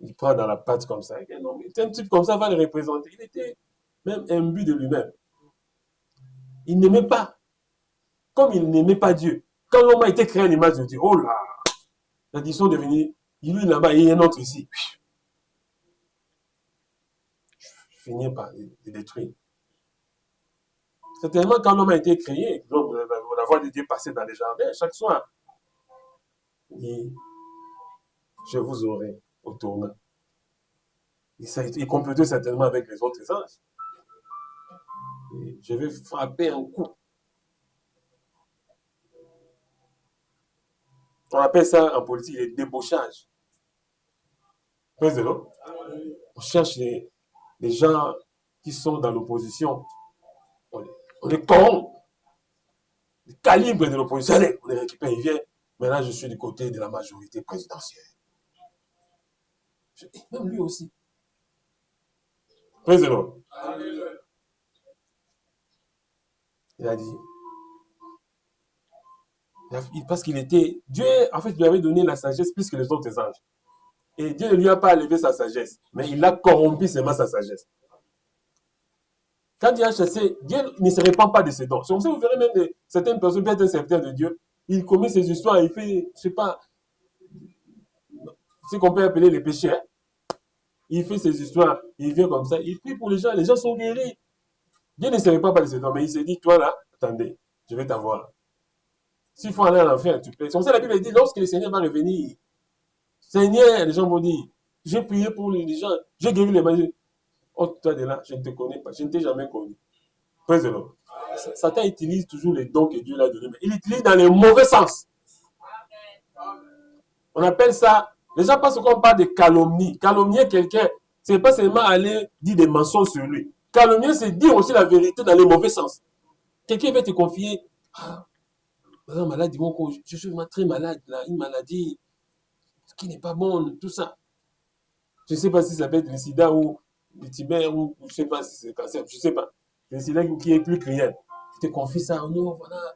Il prend dans la patte comme ça. Non, mais un type comme ça va le représenter. Il était même imbu de lui-même. Il n'aimait pas. Comme il n'aimait pas Dieu. Quand l'homme a été créé à l'image de Dieu, oh là, la disons devenue, lui là-bas, il y a un autre ici. Je finis par le détruire. Certainement, quand l'homme a été créé, donc, la voix de Dieu passait dans les jardins, chaque soir, il, je vous aurai au tournant. Il complotait certainement avec les autres anges. Et je vais frapper un coup. On appelle ça en politique le débauchage. Praise the Lord. On cherche les gens qui sont dans l'opposition. On les corrompt. Le calibre de l'opposition, allez, on les récupère, il vient. Maintenant, je suis du côté de la majorité présidentielle. Même lui aussi. Praise the Lord. Il a dit, parce qu'il était, Dieu, en fait, lui avait donné la sagesse plus que les autres anges. Et Dieu ne lui a pas enlevé sa sagesse, mais il a corrompu seulement sa sagesse. Quand Dieu a chassé, Dieu ne se répand pas de ses dons. C'est comme ça, vous verrez même certaines personnes, peut-être un serviteur de Dieu, il commet ses histoires, il fait, je sais pas, ce qu'on peut appeler les péchés. Hein? Il fait ses histoires, il vient comme ça, il prie pour les gens sont guéris. Dieu ne se répand pas de ses dons, mais il s'est dit, toi là, attendez, je vais t'avoir. S'il faut aller à l'enfer, tu peux. C'est comme ça la Bible dit, lorsque le Seigneur va revenir, Seigneur, les gens vont dire, j'ai prié pour les gens, j'ai guéri les malades. Oh, toi de là, je ne te connais pas, je ne t'ai jamais connu. Praise the Lord. Satan utilise toujours les dons que Dieu lui a donnés, mais il utilise dans le mauvais sens. On appelle ça, les gens pensent qu'on parle de calomnie. Calomnier quelqu'un, ce n'est pas seulement aller dire des mensonges sur lui. Calomnier, c'est dire aussi la vérité dans le mauvais sens. Quelqu'un va te confier, ah, madame malade, je suis vraiment très malade, là, une maladie qui n'est pas bonne, tout ça. Je ne sais pas si ça peut être le sida ou le tibère ou je ne sais pas si c'est le cancer, je ne sais pas. Le sida qui est plus criant. Je te confie ça, non, voilà.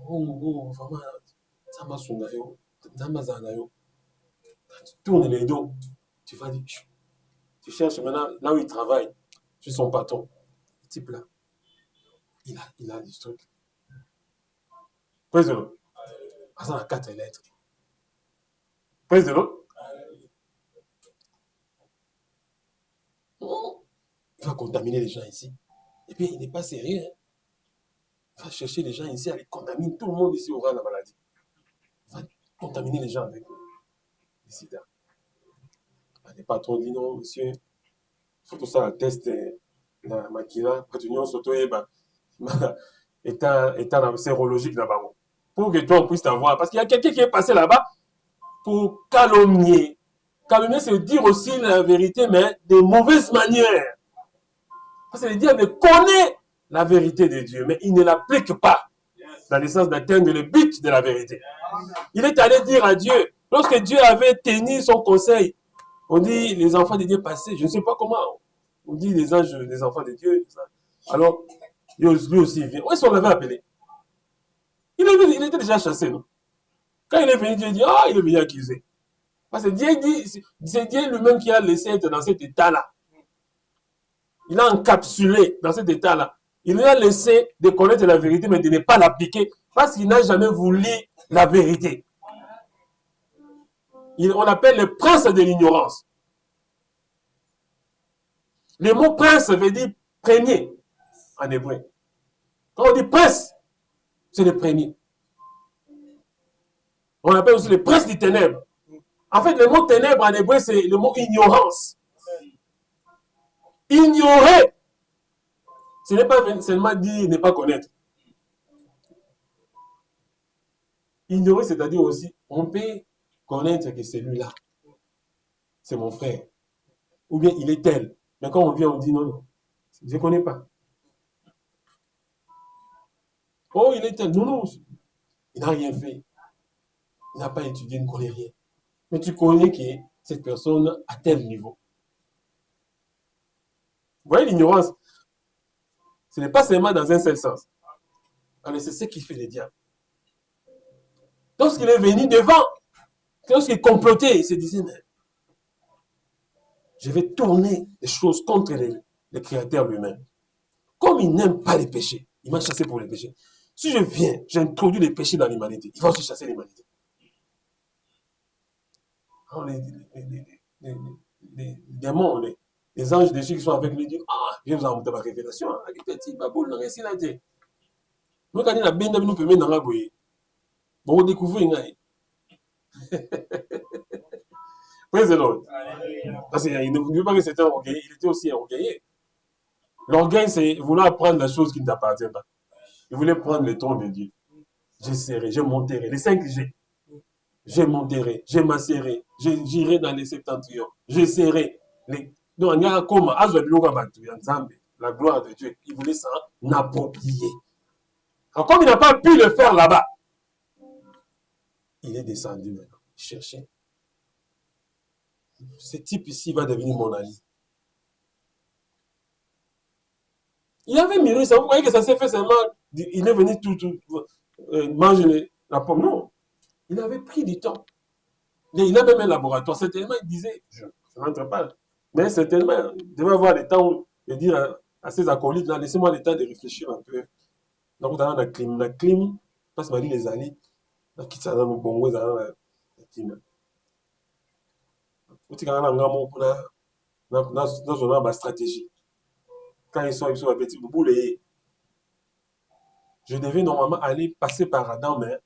Oh, vraiment, ça m'a sonné, ça m'a zané. Tu tournes les dos, tu vas dire, tu cherches maintenant là où il travaille, je suis son patron. Ce type-là, il a des trucs. Praise the Lord. Ça a 4 lettres. Praise the Lord. Il va contaminer les gens ici. Et puis, il n'est pas sérieux. Hein? Il va chercher les gens ici, à les contaminer. Tout le monde ici aura la maladie. Il va contaminer les gens avec le sida. Les patrons disent non, monsieur, il faut tout ça, test la maquina, continuons surtout, état sérologique là-bas. Pour que toi, on puisse t'avoir. Parce qu'il y a quelqu'un qui est passé là-bas pour calomnier. Calomnier, c'est dire aussi la vérité, mais de mauvaises manières. Parce que le diable connaît la vérité de Dieu, mais il ne l'applique pas dans le sens d'atteindre le but de la vérité. Il est allé dire à Dieu, lorsque Dieu avait tenu son conseil, on dit les enfants de Dieu passaient, je ne sais pas comment, on dit les anges, les enfants de Dieu. Alors, lui aussi, il vient. Où est-ce qu'on l'avait appelé? Il était déjà chassé, non? Quand il est venu, Dieu dit, il est venu accuser. Parce que Dieu dit, c'est Dieu lui-même qui a laissé être dans cet état-là. Il a encapsulé dans cet état-là. Il lui a laissé de connaître la vérité, mais de ne pas l'appliquer, parce qu'il n'a jamais voulu la vérité. On appelle le prince de l'ignorance. Le mot prince veut dire premier en hébreu. Quand on dit prince, c'est le premier. On appelle aussi le prince des ténèbres. En fait, le mot ténèbres en hébreu, c'est le mot ignorance. Ignorer, ce n'est pas seulement dire ne pas connaître. Ignorer, c'est-à-dire aussi, on peut connaître que celui-là, c'est mon frère. Ou bien il est tel. Mais quand on vient, on dit non, non, je ne connais pas. Oh, il est tel. Non, non, il n'a rien fait. Il n'a pas étudié, il ne connaît rien. Mais tu connais que cette personne à tel niveau. Vous voyez l'ignorance? Ce n'est pas seulement dans un seul sens. Alors c'est ce qui fait le diable. Lorsqu'il est venu devant, lorsqu'il complotait, il se disait, mais je vais tourner les choses contre le Créateur lui-même. Comme il n'aime pas les péchés, il m'a chassé pour les péchés. Si je viens, j'introduis les péchés dans l'humanité, il va aussi chasser l'humanité. Les démons, les anges déchus qui sont avec lui disent, ah, viens nous avoir ma révélation. Petit baboule, non, c'est là. Nous, quand on a bien nous permet dans la bouille. Bon, on découvre une gagne. Praise the Lord. Parce qu'il ne voulait pas que c'était un orgueil, il était aussi un orgueillé. L'orgueil, c'est vouloir prendre la chose qui ne t'appartient pas. Il voulait prendre le trône de Dieu. J'essaierai, je monterai. Les 5 G. Je monterai, je m'asserai, j'irai dans les septentrions, j'essaierai. Donc, il y a comme la gloire de Dieu. Il voulait s'en approprier. Alors, comme il n'a pas pu le faire là-bas, il est descendu maintenant. Chercher. Ce type ici va devenir mon ami. Il avait miré ça. Vous voyez que ça s'est fait seulement. Il est venu manger la pomme. Non. Il avait pris du temps. Il a même un laboratoire. Certainement, il disait, je ne rentre pas. Mais certainement, il devait avoir le temps de dire à ses acolytes, là, laissez-moi le temps de réfléchir un peu. Donc, dans la clim, parce que les alliés, qui sont dans le Congo, dans la clim. Dans une stratégie. Quand ils sont à petit bout, je devais normalement aller passer par Adam, mais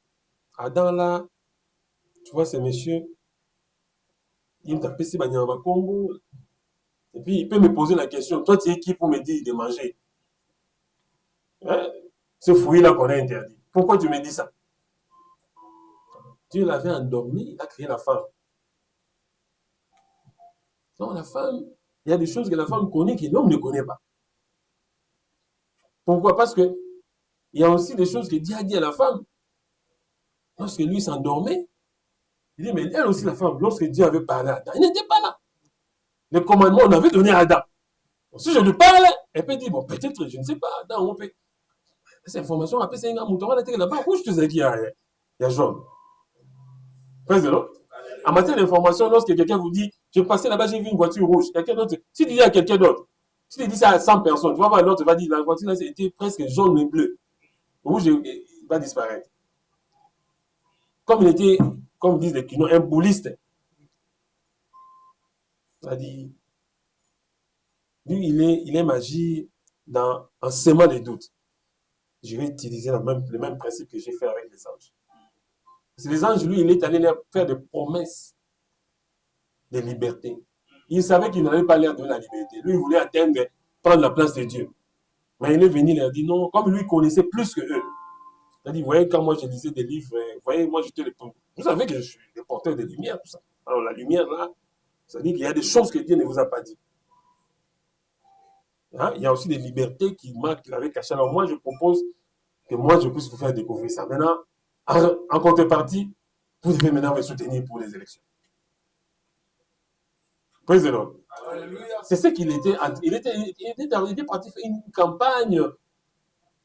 Adam là, tu vois, ces messieurs, il m'a passé par Congo. Et puis, il peut me poser la question, toi, tu es qui pour me dire de manger? Hein? Ce fruit-là qu'on a interdit. Pourquoi tu me dis ça? Dieu l'avait endormi, il a créé la femme. Non, la femme, il y a des choses que la femme connaît que l'homme ne connaît pas. Pourquoi? Parce que il y a aussi des choses que Dieu a dit à la femme. Lorsque lui s'endormait, il dit, mais elle aussi, la femme, lorsque Dieu avait parlé à Adam, il n'était pas là. Le commandement, on avait donné à Adam. Si je lui parle, elle peut dire, bon, peut-être, je ne sais pas, Adam, on peut. Cette information, après, c'est un mouton, là-bas, où je te dis qu'il y a jaune. Praise the Lord. En matière d'information, lorsque quelqu'un vous dit, je passais là-bas, j'ai vu une voiture rouge, quelqu'un d'autre, si tu dis à quelqu'un d'autre, si tu dis ça à 100 personnes, tu vas voir l'autre va dire, la voiture là, c'était presque jaune et bleu. Rouge, il va disparaître. Comme il était, comme disent les kinois, un bouliste. C'est-à-dire, lui, il est magie en sémant les doutes. Je vais utiliser le même principe que j'ai fait avec les anges. Parce que les anges, lui, il est allé leur faire des promesses de liberté. Il savait qu'il n'allait pas leur donner la liberté. Lui, il voulait prendre la place de Dieu. Mais il est venu leur dire non, comme lui connaissait plus que eux. C'est-à-dire, vous voyez, quand moi je lisais des livres, vous voyez, moi j'étais vous savez que je suis le porteur de lumière, tout ça. Alors la lumière là, c'est-à-dire qu'il y a des choses que Dieu ne vous a pas dit. Hein? Il y a aussi des libertés qu'il avait cachées. Alors moi je propose que moi je puisse vous faire découvrir ça. Maintenant, en contrepartie, vous devez maintenant me soutenir pour les élections. Praise the Lord. C'est ce qu'il était. Il était parti faire une campagne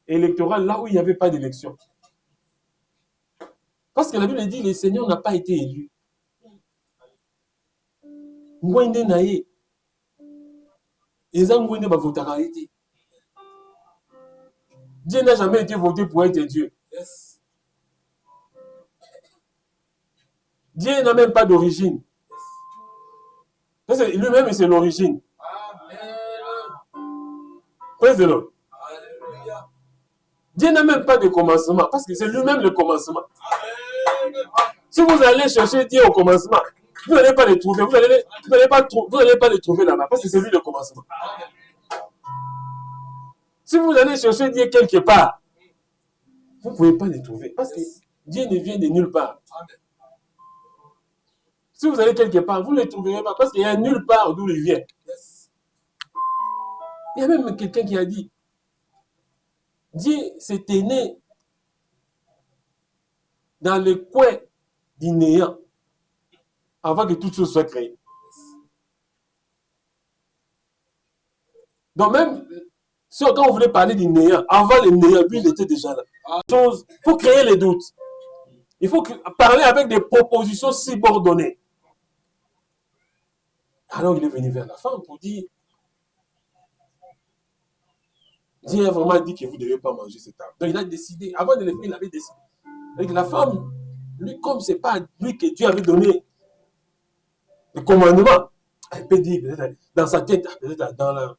électorale là où il n'y avait pas d'élection. Parce que la Bible dit le Seigneur n'a pas été élu. Ngwende naye. Eza ngwende ba votera été. Dieu n'a jamais été voté pour être Dieu. Yes. Dieu n'a même pas d'origine. Parce que lui-même, c'est l'origine. Praise the Lord. Alléluia. Dieu n'a même pas de commencement, parce que c'est lui-même le commencement. Si vous allez chercher Dieu au commencement, vous n'allez pas le trouver, vous n'allez pas le trouver là-bas, parce que c'est lui le commencement. Si vous allez chercher Dieu quelque part, vous ne pouvez pas le trouver, parce que Dieu ne vient de nulle part. Si vous allez quelque part, vous ne le trouverez pas, parce qu'il y a nulle part d'où il vient. Il y a même quelqu'un qui a dit, Dieu s'était né dans le coin du néant avant que toute chose soit créée. Donc même, si quand on voulait parler du néant, avant le néant, lui, il était déjà là. Il faut créer les doutes. Il faut parler avec des propositions subordonnées. Alors il est venu vers la femme pour dire, Dieu a vraiment dit que vous ne devez pas manger cet arbre. Donc il a décidé, avant de le faire, il avait décidé. Avec la femme, lui, comme ce n'est pas lui que Dieu avait donné le commandement, elle peut dire, peut-être dans sa tête, peut-être dans la...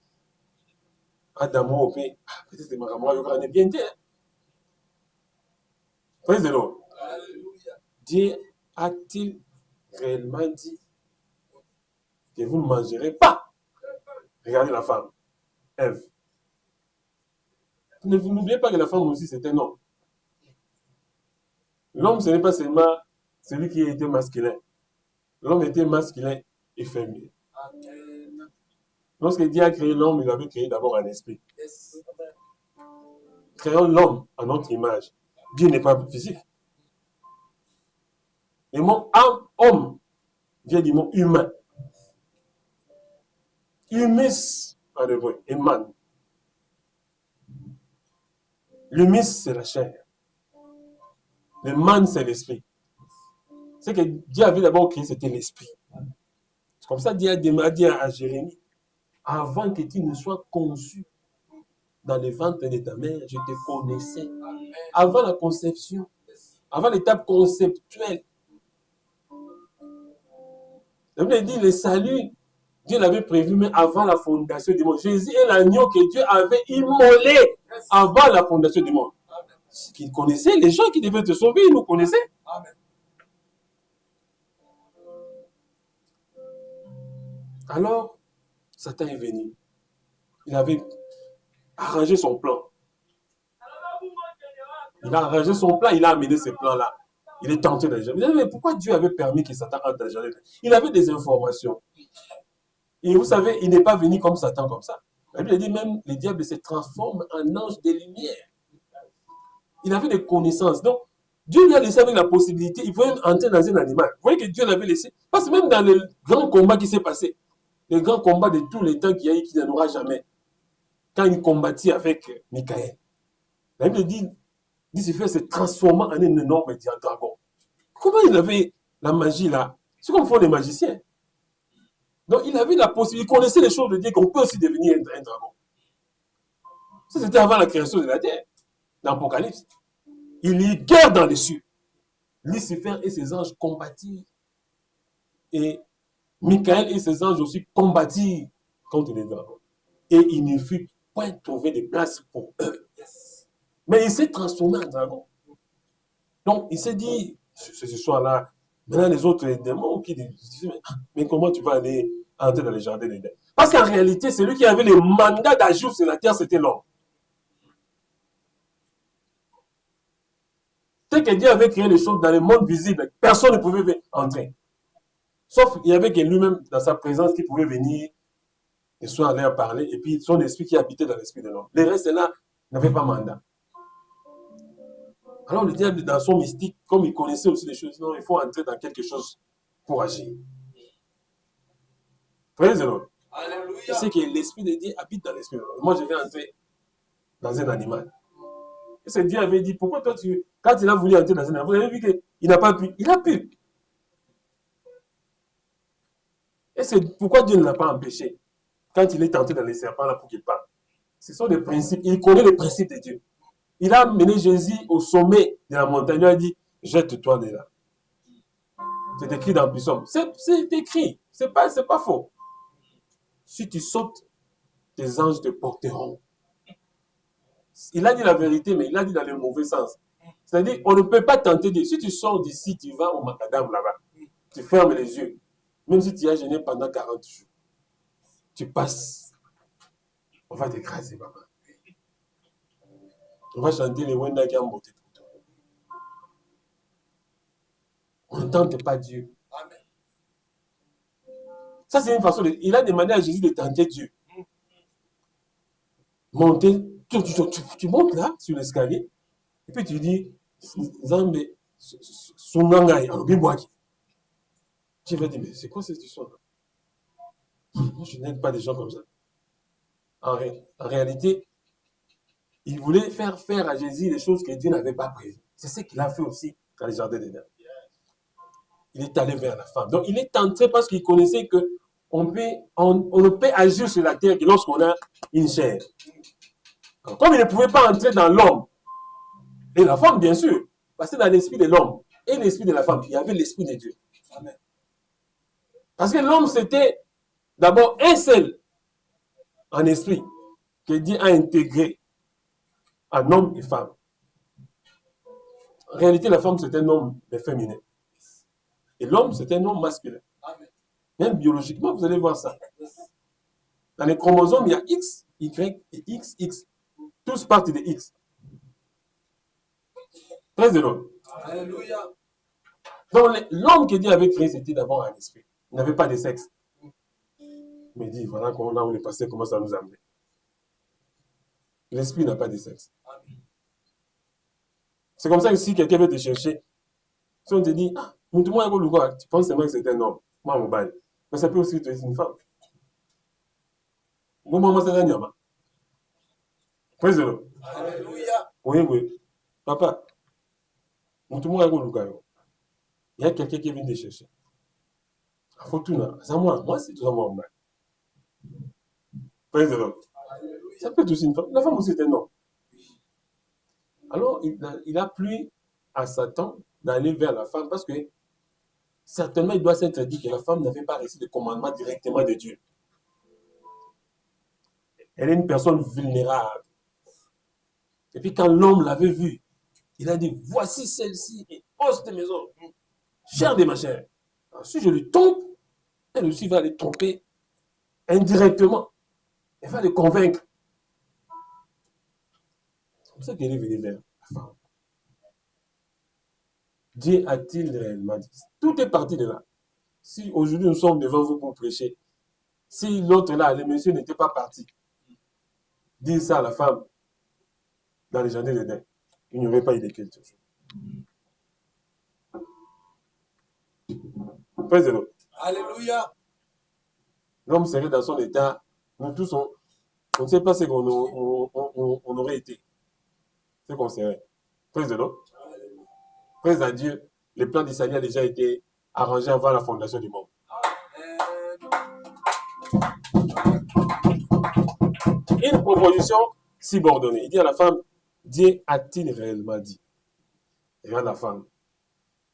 Adamo, peut-être que ma est bien dit. Praise the Lord. Dieu a-t-il réellement dit que vous ne mangerez pas? Regardez la femme, Ève. N'oubliez pas que la femme aussi, c'est un homme. L'homme, ce n'est pas seulement celui qui était masculin. L'homme était masculin et féminin. Lorsque Dieu a créé l'homme, il avait créé d'abord un esprit. Créons l'homme à notre image. Dieu n'est pas physique. Le mot homme vient du mot humain. Humus, en hébreu, et man. L'humus, c'est la chair. Le man, c'est l'esprit. C'est que Dieu avait d'abord créé, c'était l'esprit. C'est comme ça Dieu a dit à Jérémie, avant que tu ne sois conçu dans le ventre de ta mère, je te connaissais. Avant la conception, avant l'étape conceptuelle. La Bible dit, le salut, Dieu l'avait prévu, mais avant la fondation du monde. Jésus est l'agneau que Dieu avait immolé avant la fondation du monde. Qu'il connaissait, les gens qui devaient te sauver, ils nous connaissaient. Amen. Alors, Satan est venu. Il avait arrangé son plan. Il a arrangé son plan, il a amené ce plan-là. Il est tenté d'agir. Mais pourquoi Dieu avait permis que Satan entre dans le jardin? Il avait des informations. Et vous savez, il n'est pas venu comme Satan, comme ça. La Bible dit même, le diable se transforme en ange de lumière. Il avait des connaissances. Donc, Dieu lui a laissé avec la possibilité, il pouvait entrer dans un animal. Vous voyez que Dieu l'avait laissé. Parce que même dans le grand combat qui s'est passé, le grand combat de tous les temps qu'il y a eu, qui n'en aura jamais, quand il combattit avec Michael, la Bible dit Lucifer s'est transformé en un énorme dragon. Comment il avait la magie là? C'est comme font les magiciens. Donc il avait la possibilité, il connaissait les choses de Dieu, qu'on peut aussi devenir un dragon. Ça c'était avant la création de la terre, dans l'Apocalypse. Il y a eu guerre dans les cieux. Lucifer et ses anges combattirent. Et Michael et ses anges aussi combattirent contre les dragons. Et il ne fut point trouvé de place pour eux. Mais il s'est transformé en dragon. Donc il s'est dit, ce soir-là, maintenant les autres démons qui disent, mais comment tu vas aller entrer dans les jardins d'Éden? Parce qu'en réalité, celui qui avait le mandat d'agir sur la terre, c'était l'homme. Dès que Dieu avait créé les choses dans le monde visible, personne ne pouvait entrer. Sauf il y avait que lui-même, dans sa présence, qui pouvait venir et soit aller en parler, et puis son esprit qui habitait dans l'esprit de l'homme. Les restes là n'avaient pas mandat. Alors le diable, dans son mystique, comme il connaissait aussi les choses, non, il faut entrer dans quelque chose pour agir. Praise the Lord. Alléluia. C'est que l'esprit de Dieu habite dans l'esprit de l'homme. Moi, je vais entrer dans un animal. Et c'est Dieu avait dit, pourquoi toi quand il a voulu entrer dans un animal, vous avez vu qu'il n'a pas pu. Il a pu. Et c'est pourquoi Dieu ne l'a pas empêché quand il est entré dans les serpents là pour qu'il parle. Ce sont des principes. Il connaît les principes de Dieu. Il a mené Jésus au sommet de la montagne. Il a dit, jette-toi de là. C'est écrit dans le psaume. C'est écrit. C'est pas faux. Si tu sautes, tes anges te porteront. Il a dit la vérité, mais il a dit dans le mauvais sens. C'est-à-dire, on ne peut pas tenter Dieu. Si tu sors d'ici, tu vas au macadam là-bas. Tu fermes les yeux. Même si tu as jeûné pendant 40 jours. Tu passes. On va t'écraser, papa. On va chanter les Wenda qui ont beauté pour toi. On ne tente pas Dieu. Amen. Ça, c'est une façon de... Il a demandé à Jésus de tenter Dieu. Monter, tu montes là, sur l'escalier, et puis tu dis, Zambe, Sunangai, Bibouaki. Tu vas dire, mais c'est quoi cette histoire-là? Moi, je n'aime pas des gens comme ça. En réalité, il voulait faire à Jésus les choses que Dieu n'avait pas prévues. C'est ce qu'il a fait aussi dans les jardins d'Éden. Il est allé vers la femme. Donc, il est tenté parce qu'il connaissait que on ne peut agir sur la terre que lorsqu'on a une chair. Alors, comme il ne pouvait pas entrer dans l'homme et la femme, bien sûr, parce que dans l'esprit de l'homme et l'esprit de la femme, il y avait l'esprit de Dieu. Amen. Parce que l'homme, c'était d'abord un seul en esprit que Dieu a intégré en homme et femme. En réalité, la femme, c'est un homme féminin. Et l'homme, c'est un homme masculin. Amen. Même biologiquement, vous allez voir ça. Dans les chromosomes, il y a X, Y et XX. Tous partent de X. Praise the Lord. Alléluia. Donc, l'homme que Dieu avait créé, c'était d'abord un esprit. Il n'avait pas de sexe. Mais dit, voilà là où on est passé, comment ça nous amener. L'esprit n'a pas de sexe. C'est comme ça que si quelqu'un veut te chercher, si on te dit, ah, tu penses seulement que c'est un homme. Moi, mon bail. Mais ça peut aussi être une femme. Moi, c'est un homme. Praise the Lord. Alléluia. Oui. Papa, il y a quelqu'un qui vient te chercher. Moi, c'est tout ça, moi. Praise the Lord. Ça peut être aussi une femme. La femme aussi est un homme. Alors, il a plu à Satan d'aller vers la femme parce que certainement, il doit s'être dit que la femme n'avait pas reçu de commandement directement de Dieu. Elle est une personne vulnérable. Et puis, quand l'homme l'avait vue, il a dit, voici celle-ci, et os de maison, chair de ma chair. Alors, si je lui trompe, elle aussi va les tromper indirectement. Elle va les convaincre. C'est comme ça qu'elle est venue vers la femme. Dieu a-t-il réellement dit? Tout est parti de là. Si aujourd'hui nous sommes devant vous pour prêcher, si l'autre là, le monsieur n'était pas parti, dire ça à la femme dans les jardins d'Éden, il n'y aurait pas eu de culte toujours. Praise the Lord. Alléluia. L'homme serait dans son état. Nous tous, on ne sait pas ce qu'on aurait été. Ce qu'on serait. Praise the Lord. Praise à Dieu. Le plan d'Israël a déjà été arrangé avant la fondation du monde. Une proposition subordonnée. Il dit à la femme, Dieu a-t-il réellement dit? Et regarde la femme,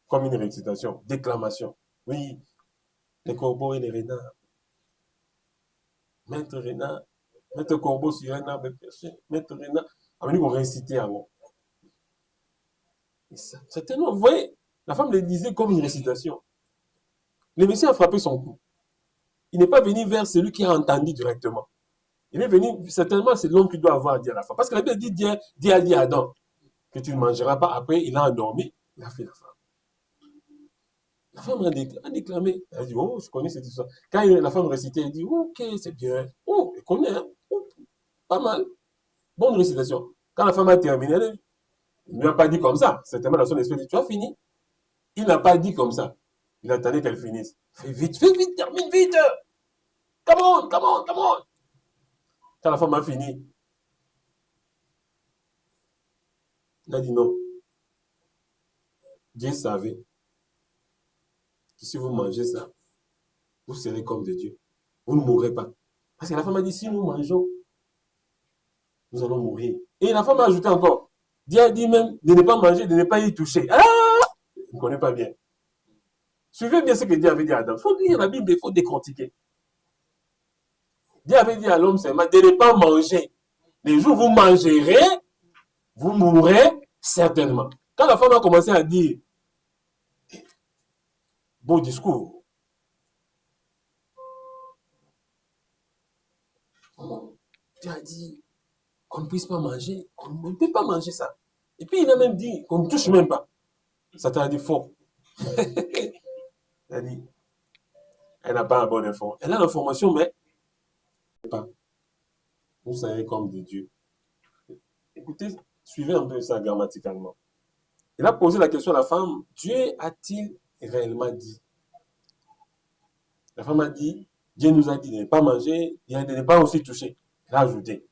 comme une récitation, déclamation. Oui, les corbeaux et les renards. Maître renard, maître corbeau sur un arbre perché, maître renard. On dit qu'on récitait avant. Certainement, vous voyez, la femme le disait comme une récitation. Le Messie a frappé son cou. Il n'est pas venu vers celui qui a entendu directement. Il est venu, certainement, c'est l'homme qui doit avoir dit à la femme. Parce que la Bible dit, Dieu a dit à Adam que tu ne mangeras pas. Après, il a endormi, il a fait la femme. La femme a déclamé. Elle a dit, oh, je connais cette histoire. Quand la femme récitait, elle dit, oh, ok, c'est bien. Oh, je connais, hein? Oh, pas mal. Bonne récitation. Quand la femme a terminé, il ne lui a pas dit comme ça. Certainement, dans son esprit, il dit, tu as fini. Il n'a pas dit comme ça. Il attendait qu'elle finisse. Fais vite, termine vite. Come on. Quand la femme a fini, il a dit non. Dieu savait que si vous mangez ça, vous serez comme de Dieu. Vous ne mourrez pas. Parce que la femme a dit, si nous mangeons, nous allons mourir. Et la femme a ajouté encore, Dieu a dit même de ne pas manger, de ne pas y toucher. Ah! Je ne connais pas bien. Suivez bien ce que Dieu avait dit à Adam. Il faut lire la Bible, il faut décortiquer. Dieu avait dit à l'homme seulement de ne pas manger. Les jours où vous mangerez, vous mourrez certainement. Quand la femme a commencé à dire, beau discours, Dieu a dit qu'on ne puisse pas manger, on ne peut pas manger ça. Et puis il a même dit qu'on ne touche même pas. Satan a dit faux. Elle a dit, elle n'a pas la bonne information. Elle a l'information, mais pas. Vous savez comme des dieux. Écoutez, suivez un peu ça grammaticalement. Il a posé la question à la femme, Dieu a-t-il réellement dit? La femme a dit, Dieu nous a dit de ne pas manger, de ne pas aussi toucher. Il a ajouté,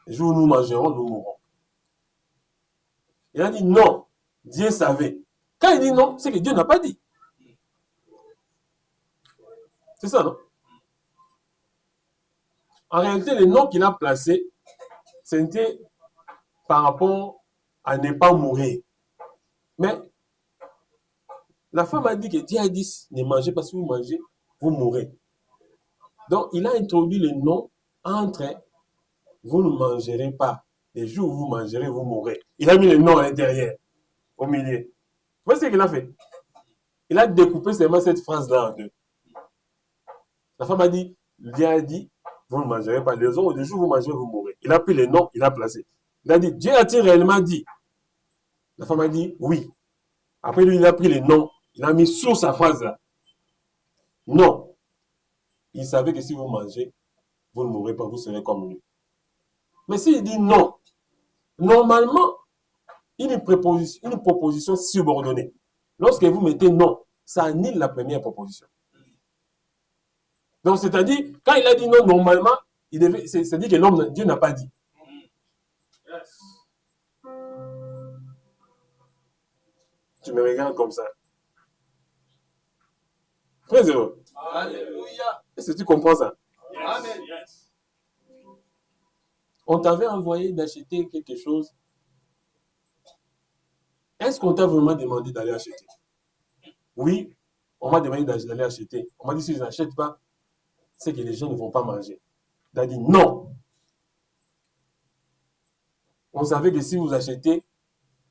le jour où nous mangerons, nous mourrons. Il a dit non, Dieu savait. Quand il dit non, c'est que Dieu n'a pas dit. C'est ça, non? En réalité, le nom qu'il a placé, c'était par rapport à ne pas mourir. Mais la femme a dit que Dieu a dit ne mangez pas, si vous mangez, vous mourrez. Donc, il a introduit le nom entre vous ne mangerez pas. Les jours où vous mangerez, vous mourrez. Il a mis le nom à l'intérieur, au milieu. Vous voyez ce qu'il a fait? Il a découpé seulement cette phrase-là en deux. La femme a dit, Dieu a dit, vous ne mangerez pas. Les jours où vous mangerez, vous mourrez. Il a pris le nom, il a placé. Il a dit, Dieu a-t-il réellement dit? La femme a dit, oui. Après lui, il a pris le nom, il a mis sur sa phrase-là. Non. Il savait que si vous mangez, vous ne mourrez pas, vous serez comme lui. Mais s'il dit non, normalement, une proposition subordonnée. Lorsque vous mettez non, ça annule la première proposition. Donc, c'est-à-dire, quand il a dit non, normalement, c'est-à-dire que non, Dieu n'a pas dit. Tu me regardes comme ça. Très heureux. Alléluia. Est-ce que tu comprends ça? Amen. On t'avait envoyé d'acheter quelque chose. Est-ce qu'on t'a vraiment demandé d'aller acheter? Oui, on m'a demandé d'aller acheter. On m'a dit si je n'achète pas, c'est que les gens ne vont pas manger. Il a dit non. On savait que si vous achetez,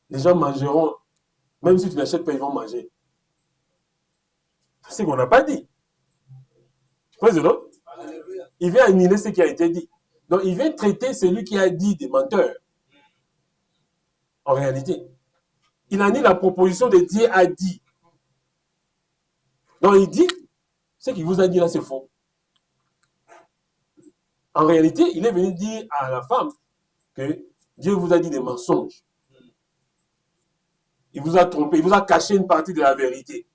les gens mangeront. Même si tu n'achètes pas, ils vont manger. C'est ce qu'on n'a pas dit. Il vient annuler ce qui a été dit. Donc, il vient traiter celui qui a dit des menteurs. En réalité, il annule la proposition de Dieu a dit. Donc, il dit, ce qu'il vous a dit là, c'est faux. En réalité, il est venu dire à la femme que Dieu vous a dit des mensonges. Il vous a trompé, il vous a caché une partie de la vérité.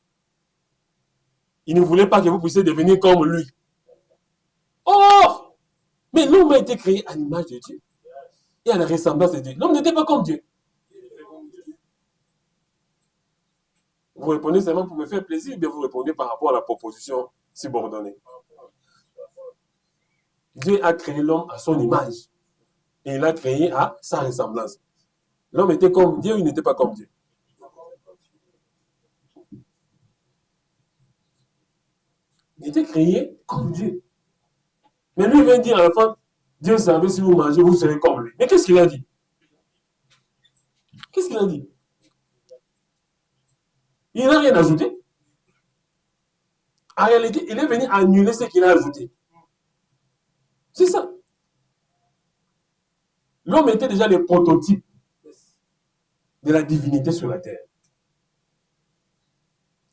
Il ne voulait pas que vous puissiez devenir comme lui. Oh! Mais l'homme a été créé à l'image de Dieu et à la ressemblance de Dieu. L'homme n'était pas comme Dieu. Vous répondez seulement pour me faire plaisir, ou bien vous répondez par rapport à la proposition subordonnée. Dieu a créé l'homme à son image et il l'a créé à sa ressemblance. L'homme était comme Dieu, il n'était pas comme Dieu. Il était créé comme Dieu. Mais lui, il vient dire à la femme, Dieu savait si vous mangez, vous serez comme lui. Mais qu'est-ce qu'il a dit? Qu'est-ce qu'il a dit? Il n'a rien ajouté. En réalité, il est venu annuler ce qu'il a ajouté. C'est ça. L'homme était déjà le prototype de la divinité sur la terre.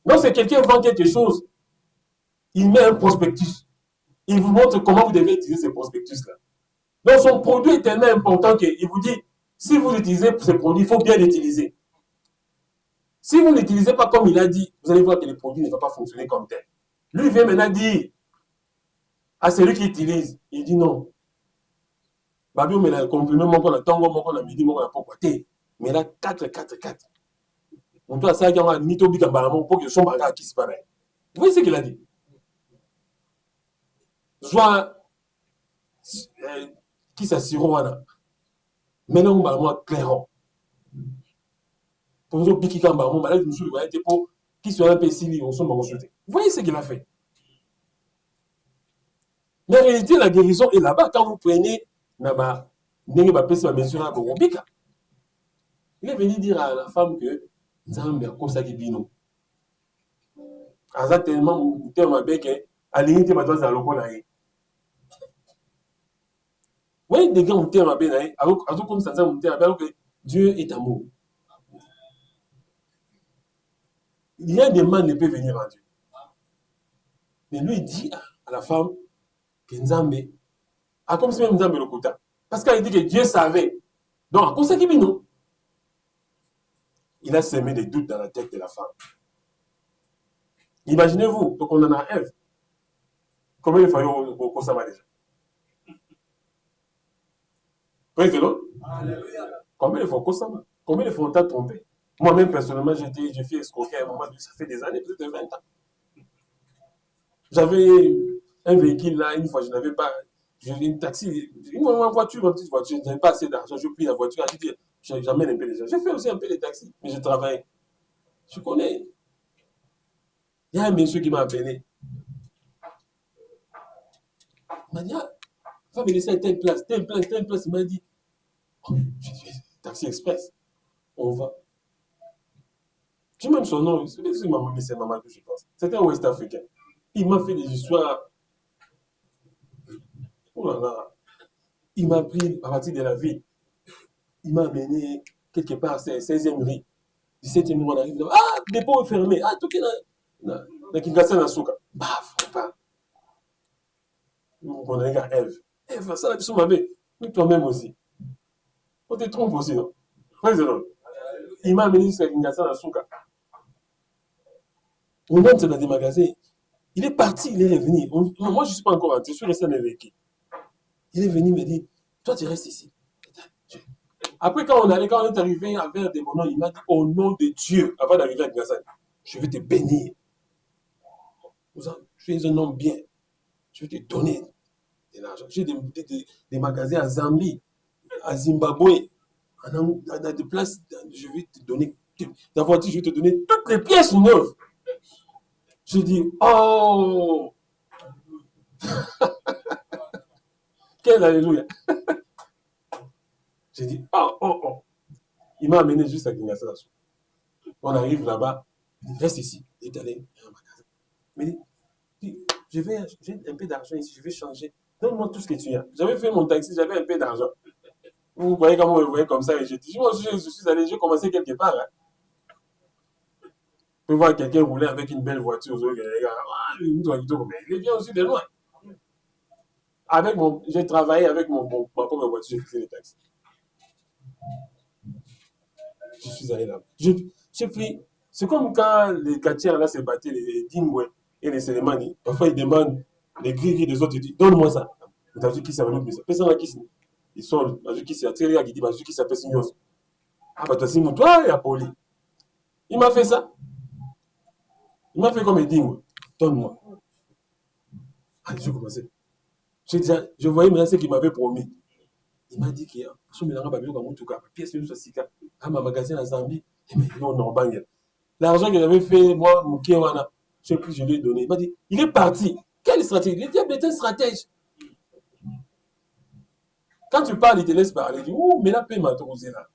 Donc, si quelqu'un vend quelque chose, il met un prospectus. Il vous montre comment vous devez utiliser ce prospectus-là. Donc, son produit est tellement important qu'il vous dit, si vous utilisez ce produit, il faut bien l'utiliser. Si vous ne l'utilisez pas comme il a dit, vous allez voir que le produit ne va pas fonctionner comme tel. Lui, il vient maintenant dire à celui qui utilise, il dit non. Babi, mais le comprimé, mon qu'on a tango, mon qu'on a midi, mon qu'on a pourquoi t'es. Mais là, 4. On doit ça, il y a un mytho bigambalamon pour que son bagage qui se paraît. Vous voyez ce qu'il a dit? Soit qui s'assure, mais non, moi, clairement. Pour nous, piquer quand on malade, nous sommes pour qui soit un peu si on s'en va consulter. Vous voyez ce qu'il a fait? Mais en réalité, la guérison est là-bas. Quand vous prenez, Il est venu dire à la femme que Nzambe a kosaki bino. Aza tellement mutema beke alingi te bato za lokola ye. Oui, des gars mutema be na ye, azo comme ça mutema alors que Dieu est amour. Rien de mal ne peut venir à Dieu. Mais lui il dit à la femme que Nzambe a comme si même Nzambe le kota. Parce qu'il dit que Dieu savait. Donc, à cause de nous, il a semé des doutes dans la tête de la femme. Imaginez-vous, donc on en a Ève. Combien il fallait au Kosama déjà? Praise the Lord. Combien il faut au Kosama? Combien il faut on t'a trompé? Moi-même, personnellement, j'ai fait escroquer à un moment, ça fait des années, peut-être 20 ans. J'avais un véhicule là, une fois, je n'avais pas. J'ai une taxi, une voiture, une petite voiture, je n'avais pas assez d'argent, je pris la voiture, j'ai dit, j'amène un peu les gens. J'ai fait aussi un peu les taxis, mais je travaille. Je connais. Il y a un monsieur qui m'a appelé. Il m'a dit, ah, va me laisser à telle place. Il m'a dit, oh, j'ai dit, taxi express, on va. J'ai même son nom, c'est Mamadou, je pense. C'était un Ouest africain. Il m'a fait des histoires. Oh là là. Il m'a pris à partir de la ville. Il m'a amené quelque part, c'est 16e rue. 17e rue, on arrive là. Ah, le dépôt est fermé. Ah, tout est là. La Kinshasa na Souka. Baf, pas. On a un gars, Ève. Ève, ça, tu m'as vu. Mais toi-même aussi. On te trompe aussi, non? Il m'a amené jusqu'à Kinshasa na Souka. On entre dans des magasins. Il est parti, il est revenu. Moi, je ne suis pas encore rentré. Je suis resté dans l'équipe. Il est venu me dire, toi, tu restes ici. Après, quand on est arrivé à vers des moments, il m'a dit, au nom de Dieu, avant d'arriver à Kinshasa, je vais te bénir. Tu es un homme bien. Je vais te donner de l'argent. J'ai des magasins à Zambie, à Zimbabwe, à des places, je vais te donner, ta voiture, je vais te donner toutes les pièces neuves. Je dis, oh! Quel alléluia! J'ai dit, oh! Il m'a amené juste à Kinshasa. On arrive là-bas, il dit, reste ici. Il est allé à un magasin. Mais il dit, j'ai un peu d'argent ici, je vais changer. Donne-moi tout ce que tu as. J'avais fait mon taxi, j'avais un peu d'argent. Vous voyez comment vous me voyez comme ça et je dis, moi je suis allé, j'ai commencé quelque part. Hein. Je peux voir quelqu'un rouler avec une belle voiture, il est bien aussi de loin. J'ai travaillé avec ma propre voiture, j'ai fait les taxis. Je suis allé là. J'ai pris. C'est comme quand les quartiers là se battaient, les Dingwe et les Sélémani. Parfois ils demandent les gris des autres, ils disent, donne-moi ça. Vous avez vu qui c'est un autre, mais ça fait ça qui ils sont, qui c'est Atelier qui dit, qui s'appelle Signos. Ah, bah, toi, c'est mon toi, il y a Poli. Il m'a fait ça. Il m'a fait comme il dit, donne-moi. Ah, j'ai commencé. Je voyais maintenant ce qu'il m'avait promis. Il m'a dit qu'il y a un pièce de Sika, un magasin à Zambie, et bien, non, l'argent que j'avais fait, moi, Moukéwana, je lui ai donné. Il m'a dit, il est parti. Quelle stratégie? Il était un stratège. Quand tu parles, il te laisse parler. Il dit, ouh, mais la paix m'a trouvé là.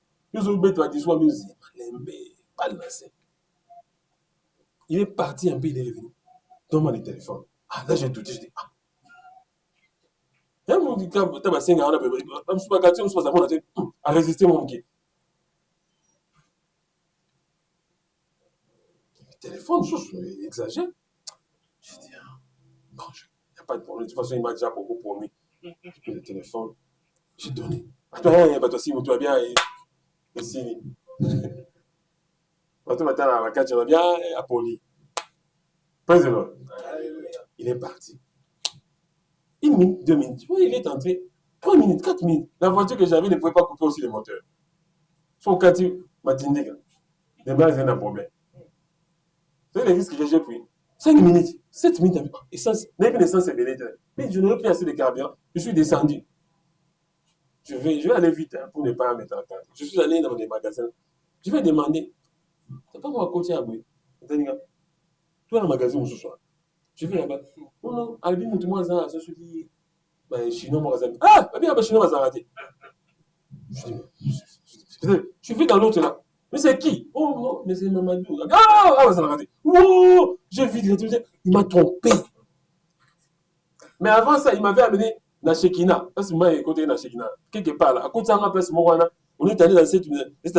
Il est parti un peu, il est revenu. Donne-moi le téléphone. Ah, là, j'ai douté, je dis, ah. Il y a un monde qui a résisté mon guide. Le téléphone, il exagère. Je dis, bon, il n'y a pas de problème. De toute façon, il m'a déjà beaucoup promis. Puis le téléphone, j'ai donné. Toi, si tu vas bien, ici. Toi, matin, à la 4, tu vas bien, à Poli. Praise the Lord. Il est parti. 1 minute, 2 minutes. Oui, il est entré. 3 minutes, 4 minutes. La voiture que j'avais ne pouvait pas couper aussi le moteur. Son quartier m'a dit, les mains, il y a un problème. C'est les risques que j'ai pris. 5 minutes, 7 minutes, essence, même l'essence est belle. Mais je n'aurais plus assez de carburant. Je suis descendu. Je vais aller vite pour ne pas mettre en temps. Je suis allé dans des magasins. Je vais demander. C'est pas moi à côté à Bouy. Toi, dans le magasin où ce soir. Je vais là-bas. Non, Albin, tout le monde, je suis dit, chinois, moi, ah, bien, chinois, ça a raté. Je dis, Je vis dans l'autre là. Mais c'est qui? Oh non, mais c'est Mamadou. Ah, ça l'a raté. Oh, j'ai vu, il m'a trompé. Mais avant ça, il m'avait amené dans Shekina. Parce que moi, j'ai écouté dans Shekina. Quelque part là. À côté de ça, on est allé dans cette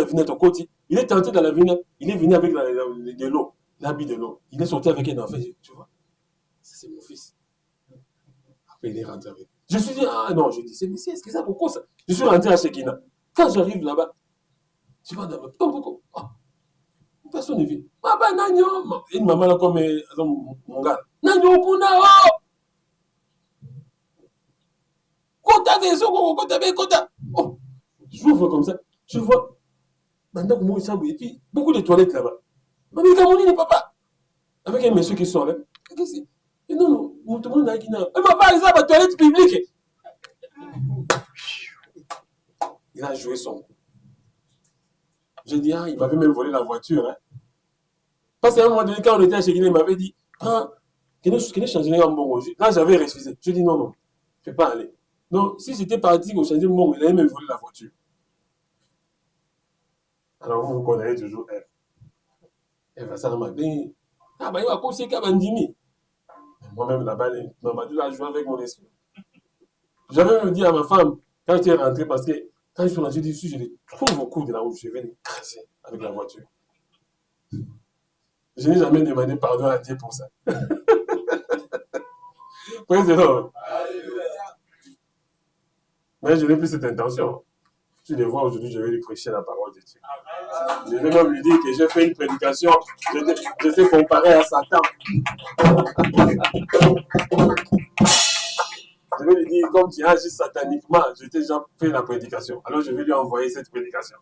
vignette au côté. Il est entré dans la vignette. Il est venu avec de l'eau, l'habit de l'eau. Il est sorti avec un enfant. Tu vois, c'est mon fils. Après, il est rentré avec. Je suis dit, ah non, je dis, c'est Messie, est-ce que ça, pourquoi ça? Je suis rentré à Shekina. Quand j'arrive là-bas, tu vois, pourquoi? Personne ne vit. Ah ben, Nanyo, une maman là comme mon gars. Nanyo, Kuna, oh! Kota des eaux, kota. Oh, j'ouvre comme ça. Je vois. Maintenant, et puis, beaucoup de toilettes là-bas. Mais Cameroun, papa. Avec un monsieur qui sort là. Qu'est-ce que c'est? Et non, tout le monde a dit non. Mais papa, ils ont la toilette publique. Il a joué son coup. J'ai dit, ah, il m'avait même volé la voiture. Hein. Parce qu'à un moment donné, quand on était chez Guinée, il m'avait dit, ah, qu'il ne changerait en bon. Là, j'avais refusé. Je dis, non, je ne peux pas aller. Donc, si j'étais parti au changer mon, il allait me voler la voiture. Alors, vous connaissez toujours elle. Elle va ça dans ma vie. Ah, bah, il va coucher qu'à Bandimi. Moi-même, là-bas, Mamadou a joué avec mon esprit. J'avais même dit à ma femme, quand j'étais rentré, parce que quand je suis rentré dessus, je les trouve au cours de la route, je vais les casser avec la voiture. Je n'ai jamais demandé pardon à Dieu pour ça. Président. Mais je n'ai plus cette intention. Si je les vois aujourd'hui, je vais lui prêcher la parole de Dieu. Je vais même lui dire que j'ai fait une prédication, je t'ai comparé à Satan. Je vais lui dire, comme tu agis sataniquement, je t'ai déjà fait la prédication. Alors je vais lui envoyer cette prédication.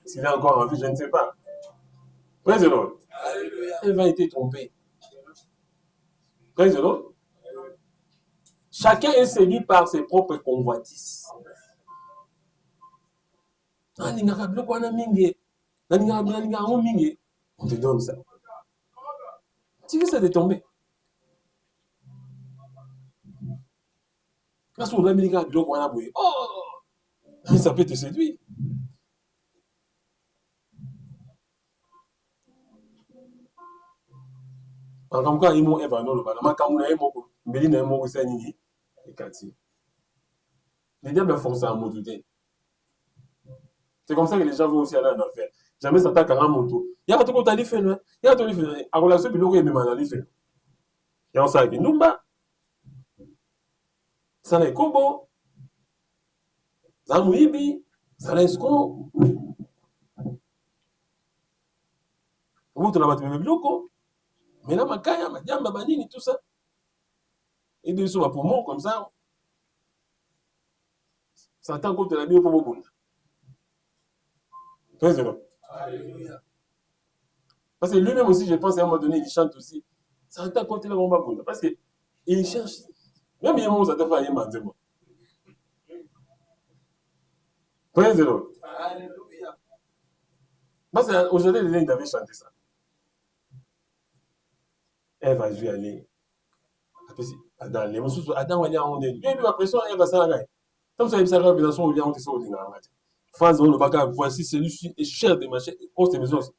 S'il est encore en vie, je ne sais pas. Président. Elle va être trompée. Président. Chacun est séduit par ses propres convoitises. On te donne ça. Tu veux ça de tomber. Oh, ça peut te séduire. Comme quoi, ils m'ont évalué le balama, quand on a évalué, les diables font ça à mon douté. C'est comme ça que les gens vont aussi aller en enfer. Jamais s'attaque à un moto. Il y a tout le temps dit fait, il y a tout le temps. À relation, il y a même à fait. Il y a ça qui nous bat. Ça n'est kobo. Ça mouibi. Ça n'est sko. Vous, tu l'as battu même bloco. Mais là, ma kaya, ma diam, ma banini, tout ça. Et de sur ma poumon, comme ça. Ça attend qu'on te l'a mis au poumon. Président. Parce que lui-même aussi, je pense, à un moment donné, il chante aussi. Ça attend qu'on te l'a mis au poumon. Parce qu'il cherche. Même il y a un moment où ça te fait aller manger. Président. Parce qu'aujourd'hui, les gens avaient chanté ça. Elle va jouer aller. Dans les mots, Adam, il y a un il y a une pression, elle va s'arrêter. Comme ça, il s'arrête à la où il y a un tesson. Voici celui-ci est chair de ma chair, os de mes os.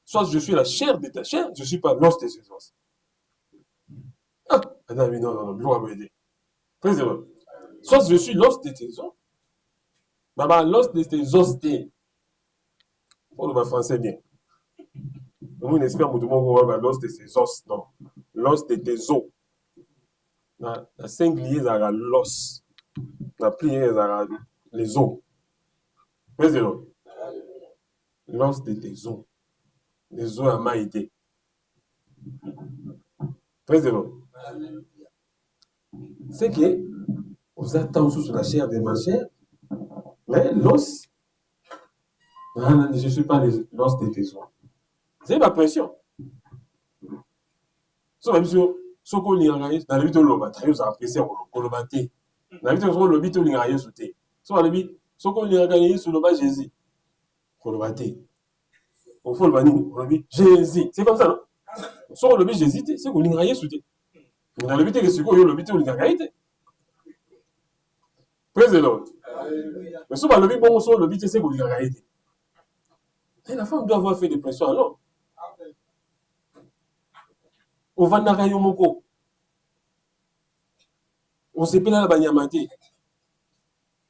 Soit je suis la chair de ta chair, je ne suis pas l'os de ses os. Ah, non, je vais m'aider. Président. Soit je suis l'os de tes os. Maman, l'os de tes os, on le va français bien. On espère que tout le monde va l'os de ses os. Non. L'os de tes os. La singulier, c'est l'os. La plié, c'est les os. Président. L'os de tes os. Les os à maïté. Président. C'est que vous attendez sous la chair de ma chair, mais l'os, je ne suis pas l'os de tes os. C'est ma pression. So, même si ce qu'on y a dans le but de l'obata, vous appréciez au lobaté. Dans le but de l'obité, vous l'avez sauté. So, dans le but, ce qu'on y a gagné sur le bas Jésus, au lobaté. Au fond, le but Jésus. C'est comme ça, non? Sur le but Jésus, c'est qu'on y a sauté. Dans le but de ce qu'on y a le but, vous l'avez gagné. Praise the Lord. Mais souvent, le bon son, le but, c'est que vous l'avez. Et la femme doit avoir fait des pressions à l'homme. On va n'a rien moko. On s'est payé la banyamate.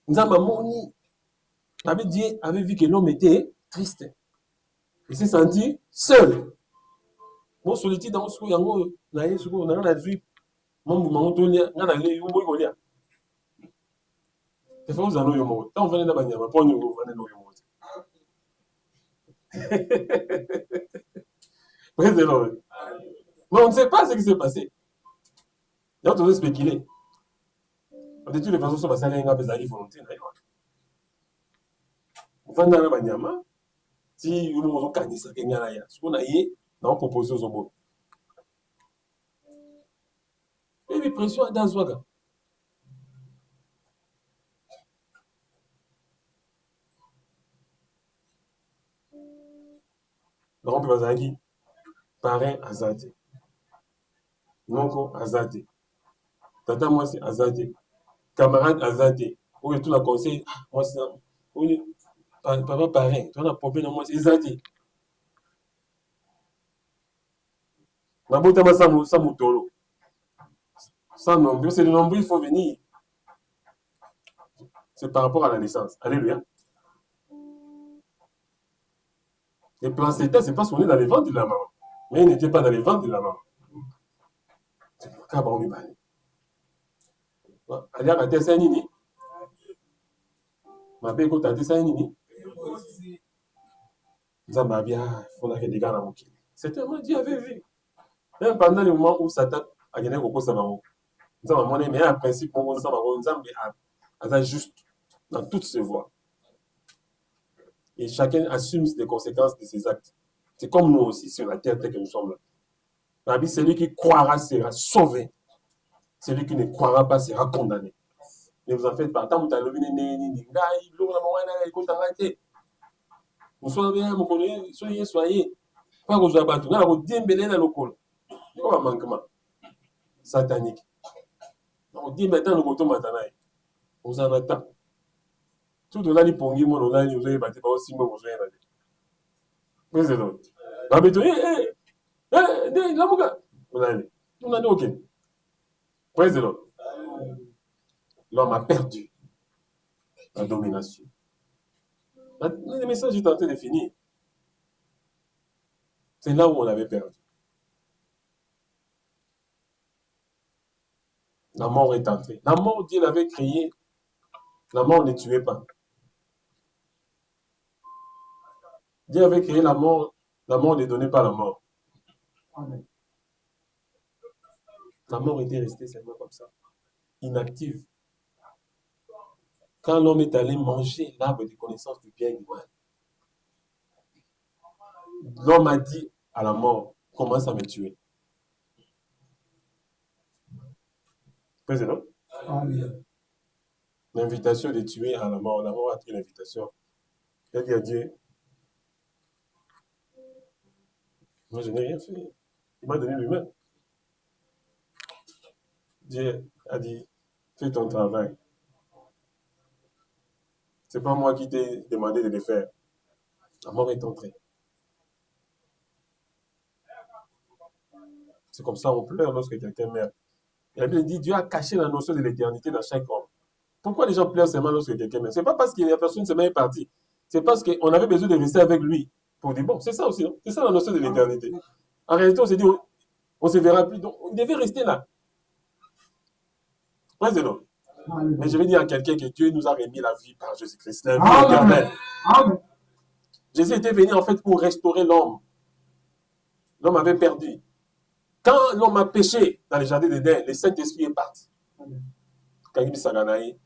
Nous avons Dieu avait vu que l'homme était triste. Il s'est senti seul. Bon, solitude dans ce coup, il y a un peu, on a dit, mon mouvement, on a allé, on va y aller. C'est faux, vous en avez eu mot. Quand on venait de Banyama, pour nous, on venait de nous. Praise the Lord. Mais on ne sait pas ce qui s'est passé. Il y a toujours spéculé. De toutes les façons, ça va s'aller à la volonté. On va dans Banyama. Si vous avez un candidat, ce qu'on a eu, on propose aux hommes. Et puis, pression dans Zouaga. Donc, on peut pas dire parrain Azadi. Nonko Azadi. Tata, moi, c'est Azadi. Camarade Azadi. Oui, tout la conseil. Moi, c'est. Oui, papa parrain. Tu as un problème, moi, c'est Azadi. Ma beauté, ma Samoutolo. Sans nombre, c'est le nombre, il faut venir. C'est par rapport à la naissance. Alléluia. Les placentas, c'est parce qu'on est dans les ventres de la maman. Mais il n'était pas dans les ventres de la maman. C'est pour ça qu'on va aller à la tête, nini. Ma belle côte à tête, nini. Zambabia, il faut que des gars dans mon kil. C'est tellement Dieu avait vu. Même pendant le moment où Satan a gagné au cours de sa maman. Nous avons monnaie, mais en principe, nous avons juste dans toutes ses voies. Et chacun assume les conséquences de ses actes. C'est comme nous aussi sur la terre telle que nous sommes là. La Bible, celui qui croira sera sauvé. Celui qui ne croira pas sera condamné. Ne vous en faites pas. Tant que vous avez vous soyez bien, soyez. Pas que vous avez battu. Vous avez dit dans le col. Il y a un manquement satanique. Vous dites maintenant, nous comptons maintenant. Vous en attendez. Tout de là, les pongi, mon là, vous avez battu, pas aussi, moi, vous avez battu. Praise the Lord. La béton, la mouka. Vous allez. On a dit, ok. Praise the Lord. L'homme a perdu la domination. Le message est en train de finir. C'est là où on avait perdu. La mort est entrée. La mort, Dieu l'avait créée. La mort ne tuait pas. Dieu avait créé la mort ne donnait pas la mort. Amen. La mort était restée seulement comme ça, inactive. Quand l'homme est allé manger l'arbre de connaissance du bien et du mal, l'homme a dit à la mort, commence à me tuer. Président? L'invitation de tuer à la mort a pris l'invitation. Il a dit à Dieu, moi je n'ai rien fait. Il m'a donné lui-même. Dieu a dit, fais ton travail. Ce n'est pas moi qui t'ai demandé de le faire. La mort est entrée. C'est comme ça on pleure lorsque quelqu'un meurt. Et la Bible dit, Dieu a caché la notion de l'éternité dans chaque homme. Pourquoi les gens pleurent seulement lorsque quelqu'un meurt? Ce n'est pas parce que la personne seulement est partie. C'est parce qu'on avait besoin de rester avec lui. Pour dire, bon, c'est ça aussi. Hein? C'est ça la notion de l'éternité. En réalité, on s'est dit, on ne se verra plus. Donc, on devait rester là. Praise the Lord. Mais je vais dire à quelqu'un que Dieu nous a remis la vie par Jésus-Christ, la vie éternelle. Jésus était venu en fait pour restaurer l'homme. L'homme avait perdu. Quand l'homme a péché dans le jardin d'Éden, le Saint-Esprit est parti. Quand il dit Saganaï,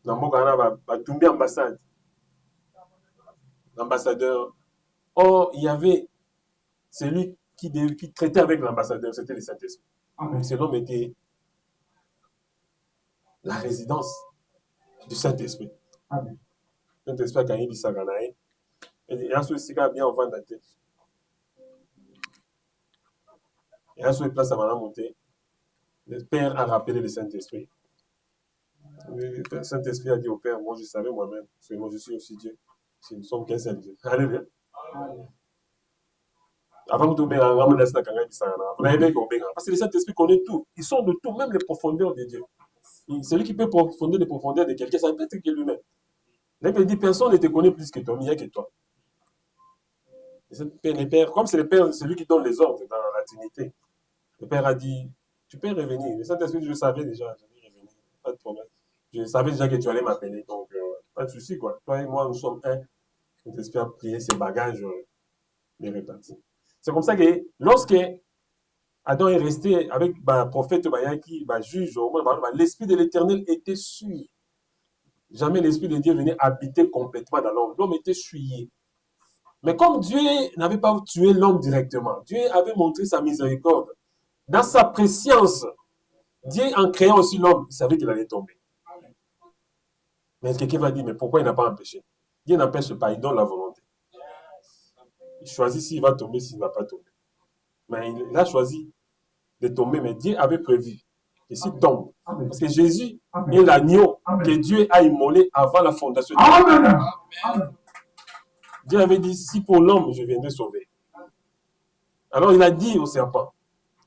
va tomber ambassade. L'ambassadeur. Or, il y avait celui qui traitait avec l'ambassadeur, c'était le Saint-Esprit. Ce l'homme était la résidence du Saint-Esprit. Le Saint-Esprit a gagné du Saganaï. Et il y a ceux qui bien en vente la tête. Il y a ceux qui place à Madame Monté. Le Père a rappelé le Saint-Esprit. Le Saint-Esprit a dit au Père, moi je savais moi-même, parce que moi je suis aussi Dieu. Si nous sommes qu'un seul Dieu. Alléluia. Avant que tu parce que le Saint-Esprit connaît tout. Ils sont de tout, même les profondeurs de Dieu. Celui qui peut profonder les profondeurs de quelqu'un, ça peut être que lui-même. Il dit, personne ne te connaît plus que toi, il n'y a que toi. Le Père, comme c'est le Père, c'est lui qui donne les ordres dans la Trinité. Le Père a dit, tu peux revenir. Le Saint-Esprit, je le savais déjà, je vais revenir. Pas de problème. Je savais déjà que tu allais m'appeler, donc pas de souci, quoi. Toi et moi, nous sommes un. Le Saint-Esprit a plié ses bagages, les répartis. C'est comme ça que lorsque Adam est resté avec le prophète qui juge, l'Esprit de l'Éternel était sûr. Jamais l'Esprit de Dieu venait habiter complètement dans l'homme. L'homme était souillé. Mais comme Dieu n'avait pas tué l'homme directement, Dieu avait montré sa miséricorde. Dans sa préscience, Dieu, en créant aussi l'homme, il savait qu'il allait tomber. Mais quelqu'un va dire, mais pourquoi il n'a pas empêché? Dieu n'empêche pas, il donne la volonté. Il choisit s'il va tomber, s'il ne va pas tomber. Mais il a choisi de tomber, mais Dieu avait prévu que s'il tombe, parce que Jésus est l'agneau que Dieu a immolé avant la fondation du monde. Dieu avait dit, si pour l'homme, je viendrai sauver. Alors il a dit au serpent,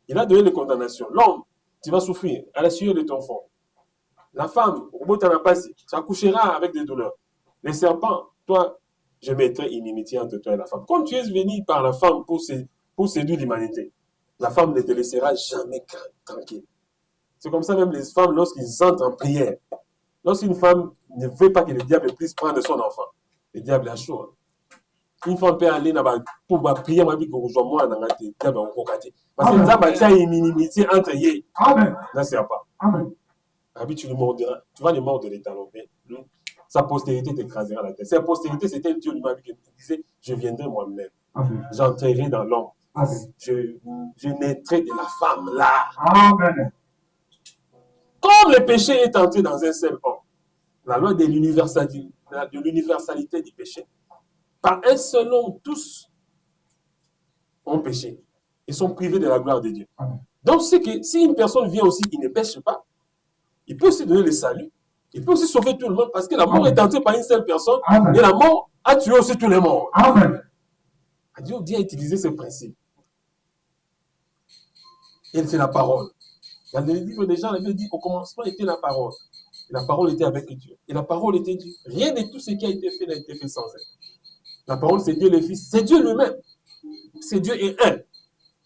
il a donné les condamnations. L'homme, tu vas souffrir à la sueur de ton front. La femme, au bout de ta passé, tu accoucheras avec des douleurs. Les serpents, toi, je mettrai inimitié entre toi et la femme. Comme tu es venu par la femme pour séduire l'humanité, la femme ne te laissera jamais tranquille. C'est comme ça même les femmes, lorsqu'ils entrent en prière, lorsqu'une femme ne veut pas que le diable puisse prendre son enfant, le diable a chaud. Une femme peut aller pour prier, parce que le diable a une inimitié entre eux. Amen. Ne sert pas. Amen. Tu le mordras, tu vas le mordre les talons. Sa postérité t'écrasera la tête. Sa postérité, c'était Dieu lui-même qui disait, je viendrai moi-même. J'entrerai dans l'homme. Je naîtrai de la femme là. Amen. Comme le péché est entré dans un seul homme, la loi de l'universalité du péché, par un seul homme, tous ont péché. Ils sont privés de la gloire de Dieu. Amen. Donc, c'est que si une personne vient aussi qui ne pêche pas, il peut aussi donner le salut. Il peut aussi sauver tout le monde parce que la mort est entrée par une seule personne. Amen. Et la mort a tué aussi tous les morts. Amen. Dieu a utilisé ce principe. Et c'est la parole. Dans le livre des gens, il avait dit au commencement était la parole. Et la parole était avec Dieu. Et la parole était Dieu. Rien de tout ce qui a été fait n'a été fait sans elle. La parole, c'est Dieu le Fils. C'est Dieu lui-même. C'est Dieu et un.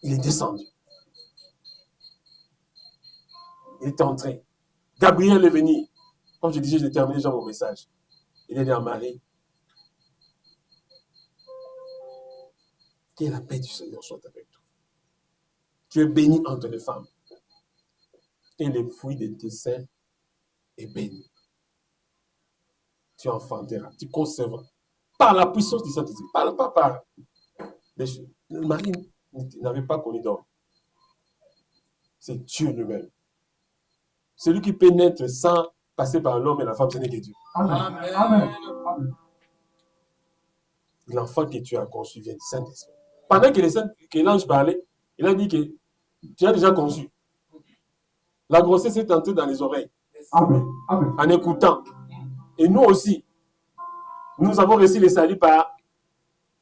Il est descendu. Il est entré. Gabriel est venu. Comme je disais, j'ai terminé déjà mon message. Il est dit à Marie, que la paix du Seigneur soit avec toi. Tu es béni entre les femmes. Et le fruit de tes seins est béni. Tu enfanteras, tu conserveras. Par la puissance du Saint-Esprit. Pas par les choses. Marie n'avait pas connu d'homme. C'est Dieu lui-même. Celui qui peut naître sans passer par l'homme et la femme, ce n'est que Dieu. Amen. Amen. L'enfant que tu as conçu vient du Saint-Esprit. Pendant que l'ange parlait, il a dit que tu as déjà conçu. La grossesse est entrée dans les oreilles. Amen. Amen. En écoutant. Et nous aussi, nous avons reçu les saluts par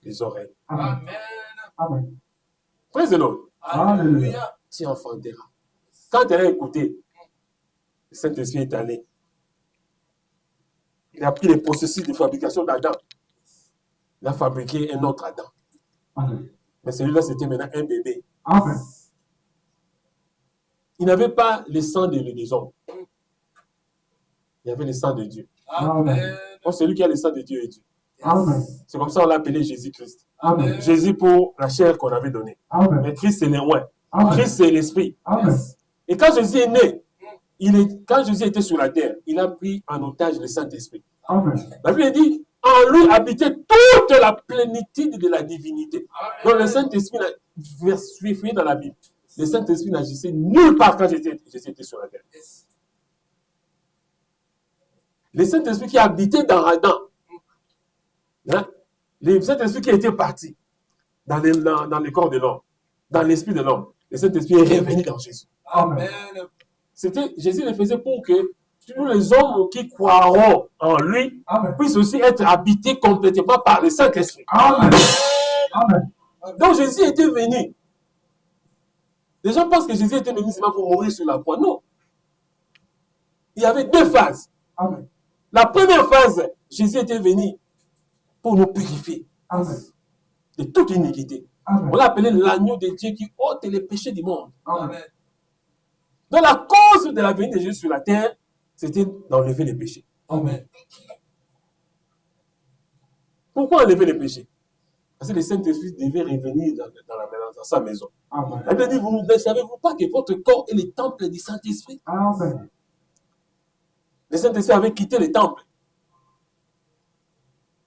les oreilles. Amen. Amen. Praise the Lord. Alléluia. Tu enfanteras. Quand tu as écouté, le Saint-Esprit est allé. Il a pris les processus de fabrication d'Adam. Il a fabriqué un autre Adam. Amen. Mais celui-là, c'était maintenant un bébé. Amen. Il n'avait pas le sang des hommes. Il y avait le sang de Dieu. Amen. Donc, celui qui a le sang de Dieu est Dieu. Amen. C'est comme ça qu'on l'a appelé Jésus-Christ. Amen. Jésus pour la chair qu'on avait donnée. Amen. Mais Christ, c'est l'oint. Christ, c'est l'esprit. Amen. Et quand Jésus est né, quand Jésus était sur la terre, il a pris en otage le Saint-Esprit. Amen. La Bible dit, en lui habitait toute la plénitude de la divinité. Amen. Donc le Saint-Esprit, je suis fouillé dans la Bible. Le Saint-Esprit n'agissait nulle part quand j'étais sur la terre. Yes. Le Saint-Esprit qui habitait dans Adam, hein? Le Saint-Esprit qui était parti dans le corps de l'homme, dans l'esprit de l'homme, le Saint-Esprit est revenu dans Jésus. Amen. Jésus le faisait pour que tous les hommes qui croiront en lui puissent aussi être habités complètement par le Saint-Esprit. Amen. Amen. Donc Jésus était venu. Les gens pensent que Jésus était venu seulement pour mourir sur la croix. Non. Il y avait deux phases. Amen. La première phase, Jésus était venu pour nous purifier Amen. de toute iniquité. Amen. On l'a appelé l'agneau de Dieu qui ôte les péchés du monde. Amen. Donc la cause de la venue de Jésus sur la terre, c'était d'enlever les péchés. Amen. Pourquoi enlever les péchés? Parce que le Saint-Esprit devait revenir dans sa maison. Amen. Elle a dit, vous ne savez-vous pas que votre corps est le temple du Saint-Esprit? Amen. Le Saint-Esprit avait quitté le temple.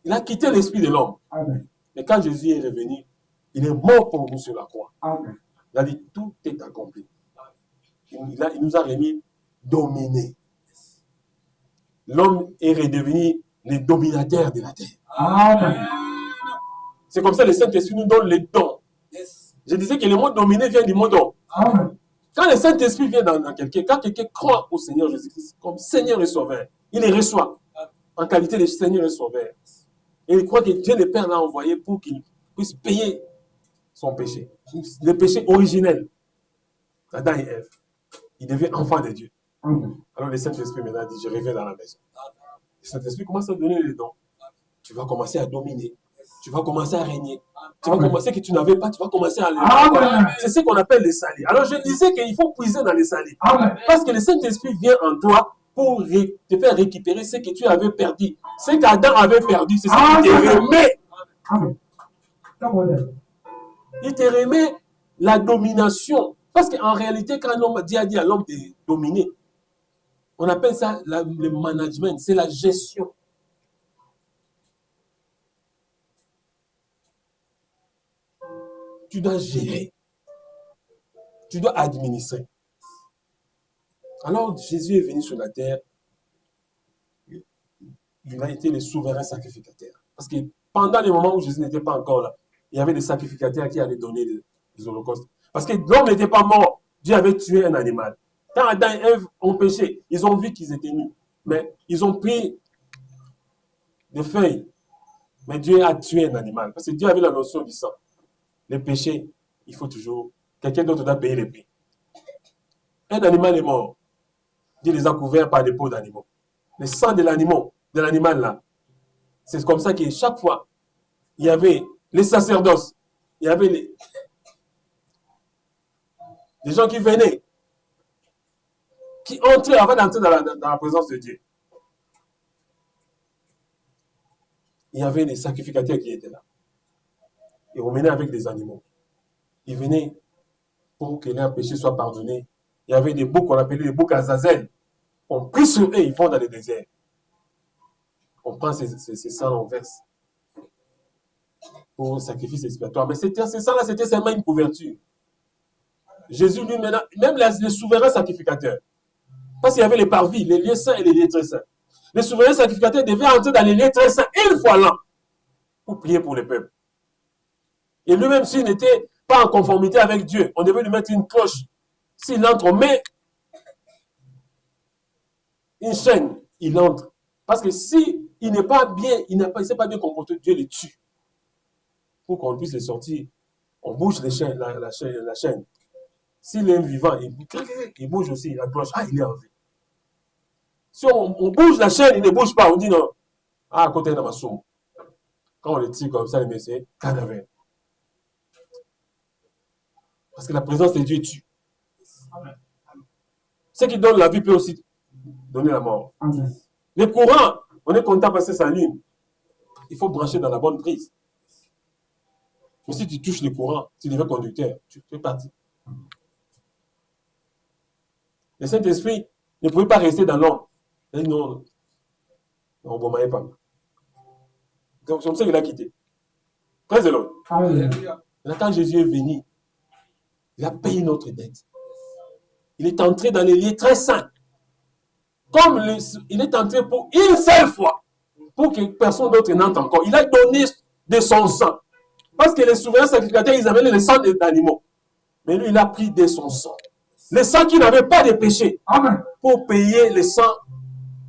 Il a quitté l'esprit de l'homme. Amen. Mais quand Jésus est revenu, il est mort pour nous sur la croix. Amen. Il a dit, tout est accompli. Il nous a remis dominés. L'homme est redevenu le dominateur de la terre. Amen. C'est comme ça que le Saint-Esprit nous donne les dons. Je disais que le mot dominé vient du mot don. Amen. Quand le Saint-Esprit vient dans quelqu'un, quand quelqu'un croit au Seigneur Jésus-Christ comme Seigneur et Sauveur, il les reçoit en qualité de Seigneur et Sauveur. Et il croit que Dieu le Père l'a envoyé pour qu'il puisse payer son péché. Le péché originel d'Adam et Ève. Il devient enfant de Dieu. Amen. Alors le Saint-Esprit maintenant dit, je reviens dans la maison. Le Saint-Esprit commence à donner les dons. Tu vas commencer à dominer. Tu vas commencer à régner. Tu vas commencer que tu n'avais pas, tu vas commencer à Amen. C'est ce qu'on appelle les salis. Alors je disais qu'il faut puiser dans les salis. Amen. Parce que le Saint-Esprit vient en toi pour te faire récupérer ce que tu avais perdu. Ce qu'Adam avait perdu, c'est ce qui te remet. Amen. Come on. Il te remet la domination. Parce qu'en réalité, quand l'homme a dit à l'homme de dominer, on appelle ça le management, c'est la gestion. Tu dois gérer. Tu dois administrer. Alors Jésus est venu sur la terre. Il a été le souverain sacrificateur. Parce que pendant les moments où Jésus n'était pas encore là, il y avait des sacrificateurs qui allaient donner des holocaustes. Parce que l'homme n'était pas mort. Dieu avait tué un animal. Quand Adam et Ève ont péché, ils ont vu qu'ils étaient nus. Mais ils ont pris des feuilles. Mais Dieu a tué un animal. Parce que Dieu avait la notion du sang. Les péchés, il faut toujours... Quelqu'un d'autre doit payer les prix. Un animal est mort. Dieu les a couverts par des peaux d'animaux. Le sang de l'animal là, c'est comme ça que chaque fois, il y avait les sacerdoces, il y avait les gens qui venaient, qui entraient avant d'entrer dans la présence de Dieu. Il y avait les sacrificateurs qui étaient là. Ils revenaient avec des animaux. Ils venaient pour que leurs péchés soient pardonnés. Il y avait des boucs qu'on appelait des boucs Azazel. On prie sur eux, ils vont dans le désert. On prend ces sangs, on verse pour un sacrifice expiatoire. Mais ces sangs-là, c'était seulement une couverture. Jésus, lui, maintenant, même les souverains sacrificateurs, parce qu'il y avait les parvis, les lieux saints et les lieux très saints. Les souverains sacrificateurs devaient entrer dans les lieux très saints une fois l'an pour prier pour le peuple. Et lui-même, s'il n'était pas en conformité avec Dieu, on devait lui mettre une cloche. S'il entre, on met une chaîne, il entre. Parce que si il n'est pas bien, il ne s'est pas bien comporté, Dieu le tue. Pour qu'on puisse le sortir, on bouge la chaîne. S'il est vivant, il bouge aussi la cloche. Ah, il est en vie. Si on bouge la chaîne, il ne bouge pas. On dit non. Ah, à côté de ma somme. Quand on le tire comme ça, le messieurs, cadavre. Parce que la présence de Dieu tue. Ce qui donne la vie peut aussi donner la mort. Amen. Les courants, on est content parce que ça s'allume. Il faut brancher dans la bonne prise. Mais si tu touches le courant, tu deviens conducteur, tu fais partie. Le Saint-Esprit ne pouvait pas rester dans l'homme. Il dit non, on ne m'aille pas. Donc c'est comme ça qu'il a quitté. Praise the Lord. Quand Jésus est venu, il a payé notre dette. Il est entré dans les lieux très saints. Comme il est entré pour une seule fois, pour que personne d'autre n'entre encore. Il a donné de son sang. Parce que les souverains sacrificateurs, ils avaient le sang d'animaux. Mais lui, il a pris de son sang. Le sang qui n'avait pas de péché. Amen. Pour payer le sang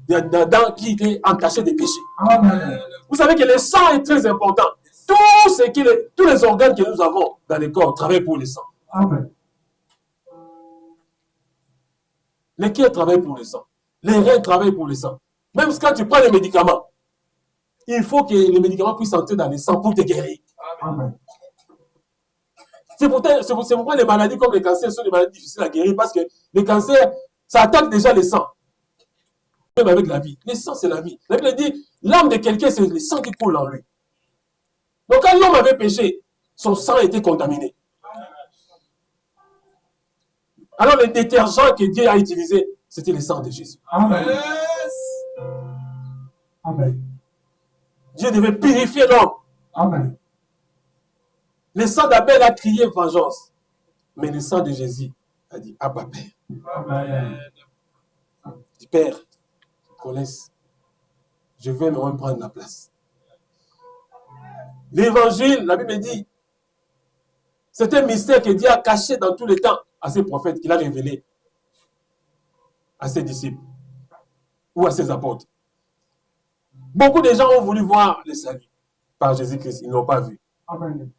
d'Adam qui était entaché de péché. Amen. Vous savez que le sang est très important. Tous les organes que nous avons dans le corps travaillent pour le sang. Amen. Les cœurs travaillent pour le sang. Les reins travaillent pour le sang. Même quand tu prends les médicaments, il faut que les médicaments puissent entrer dans le sang pour te guérir. Amen. C'est pourquoi les maladies comme les cancers sont des maladies difficiles à guérir parce que les cancers, ça attaque déjà le sang. Même avec la vie. Le sang, c'est la vie. La Bible dit, l'âme de quelqu'un, c'est le sang qui coule en lui. Donc quand l'homme avait péché, son sang était contaminé. Alors le détergent que Dieu a utilisé, c'était le sang de Jésus. Amen. Amen. Dieu devait purifier l'homme. Amen. Le sang d'Abel a crié vengeance. Mais le sang de Jésus a dit, Abba Père. Amen. Dit, Père, qu'on laisse. Je vais me prendre la place. L'évangile, la Bible dit, c'est un mystère que Dieu a caché dans tous les temps à ses prophètes, qu'il a révélé à ses disciples ou à ses apôtres. Beaucoup de gens ont voulu voir le salut par Jésus-Christ, ils ne l'ont pas vu. Amen.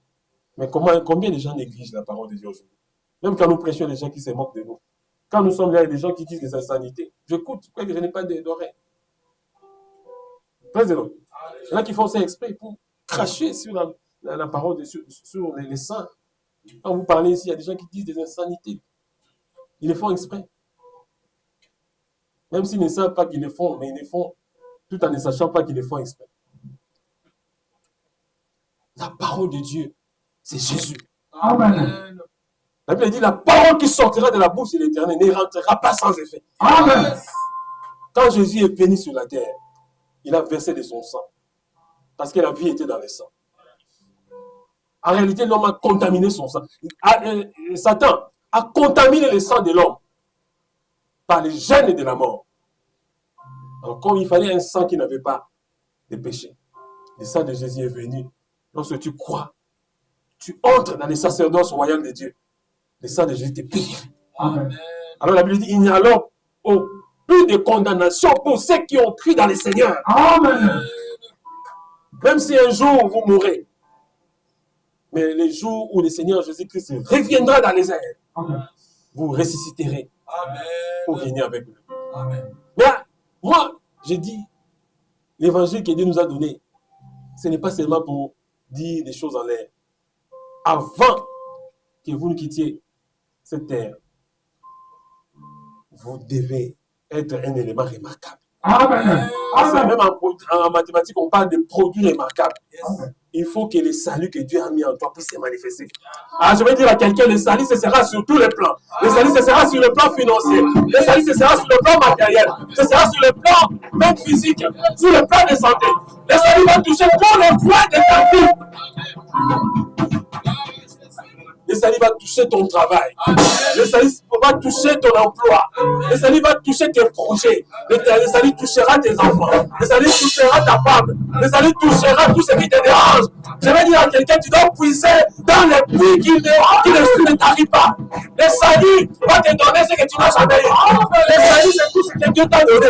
Mais combien de gens négligent la parole de Dieu aujourd'hui? Même quand nous prêchons, des gens qui se moquent de nous. Quand nous sommes là, il y a des gens qui disent des insanités. J'écoute, je crois que je n'ai pas d'oreilles. Président. Il y en a qui font ça exprès pour cracher sur la parole, sur les saints. Quand vous parlez ici, il y a des gens qui disent des insanités. Ils le font exprès. Même s'ils ne savent pas qu'ils le font, mais ils le font tout en ne sachant pas qu'ils le font exprès. La parole de Dieu, c'est Jésus. Amen. La Bible dit, la parole qui sortira de la bouche de l'Éternel ne rentrera pas sans effet. Amen. Quand Jésus est venu sur la terre, il a versé de son sang. Parce que la vie était dans le sang. En réalité, l'homme a contaminé son sang. Satan a contaminé le sang de l'homme par les gènes de la mort. Alors, comme il fallait un sang qui n'avait pas de péché, le sang de Jésus est venu. Lorsque tu crois, tu entres dans le sacerdoce royal de Dieu. Le sang de Jésus te purifie. Amen. Alors la Bible dit, il n'y a alors plus de condamnation pour ceux qui ont cru dans le Seigneur. Amen. Même si un jour vous mourrez, mais le jour où le Seigneur Jésus-Christ reviendra dans les airs, Amen. vous ressusciterez pour régner avec lui. Amen. Mais moi, j'ai dit, l'évangile que Dieu nous a donné, ce n'est pas seulement pour dire des choses en l'air. Avant que vous ne quittiez cette terre, vous devez être un élément remarquable. Amen. Parce que Amen. même en mathématiques, on parle de produits remarquables. Amen. Il faut que le salut que Dieu a mis en toi puisse se manifester. Ah, je vais dire à quelqu'un, le salut, ce sera sur tous les plans. Le salut, ce sera sur le plan financier. Le salut, ce sera sur le plan matériel. Ce sera sur le plan même physique. Sur le plan de santé. Le salut va toucher tous les points de ta vie. Le salut va toucher ton travail. Le salut va toucher ton emploi. Le salut va toucher tes projets. Le salut touchera tes enfants. Le salut touchera ta femme. Le salut touchera tout ce qui te dérange. Je vais dire à quelqu'un, tu dois puiser dans les puits qui ne t'arrivent pas. Le salut va te donner ce que tu n'as jamais eu. Le salut, c'est tout ce que Dieu t'a donné.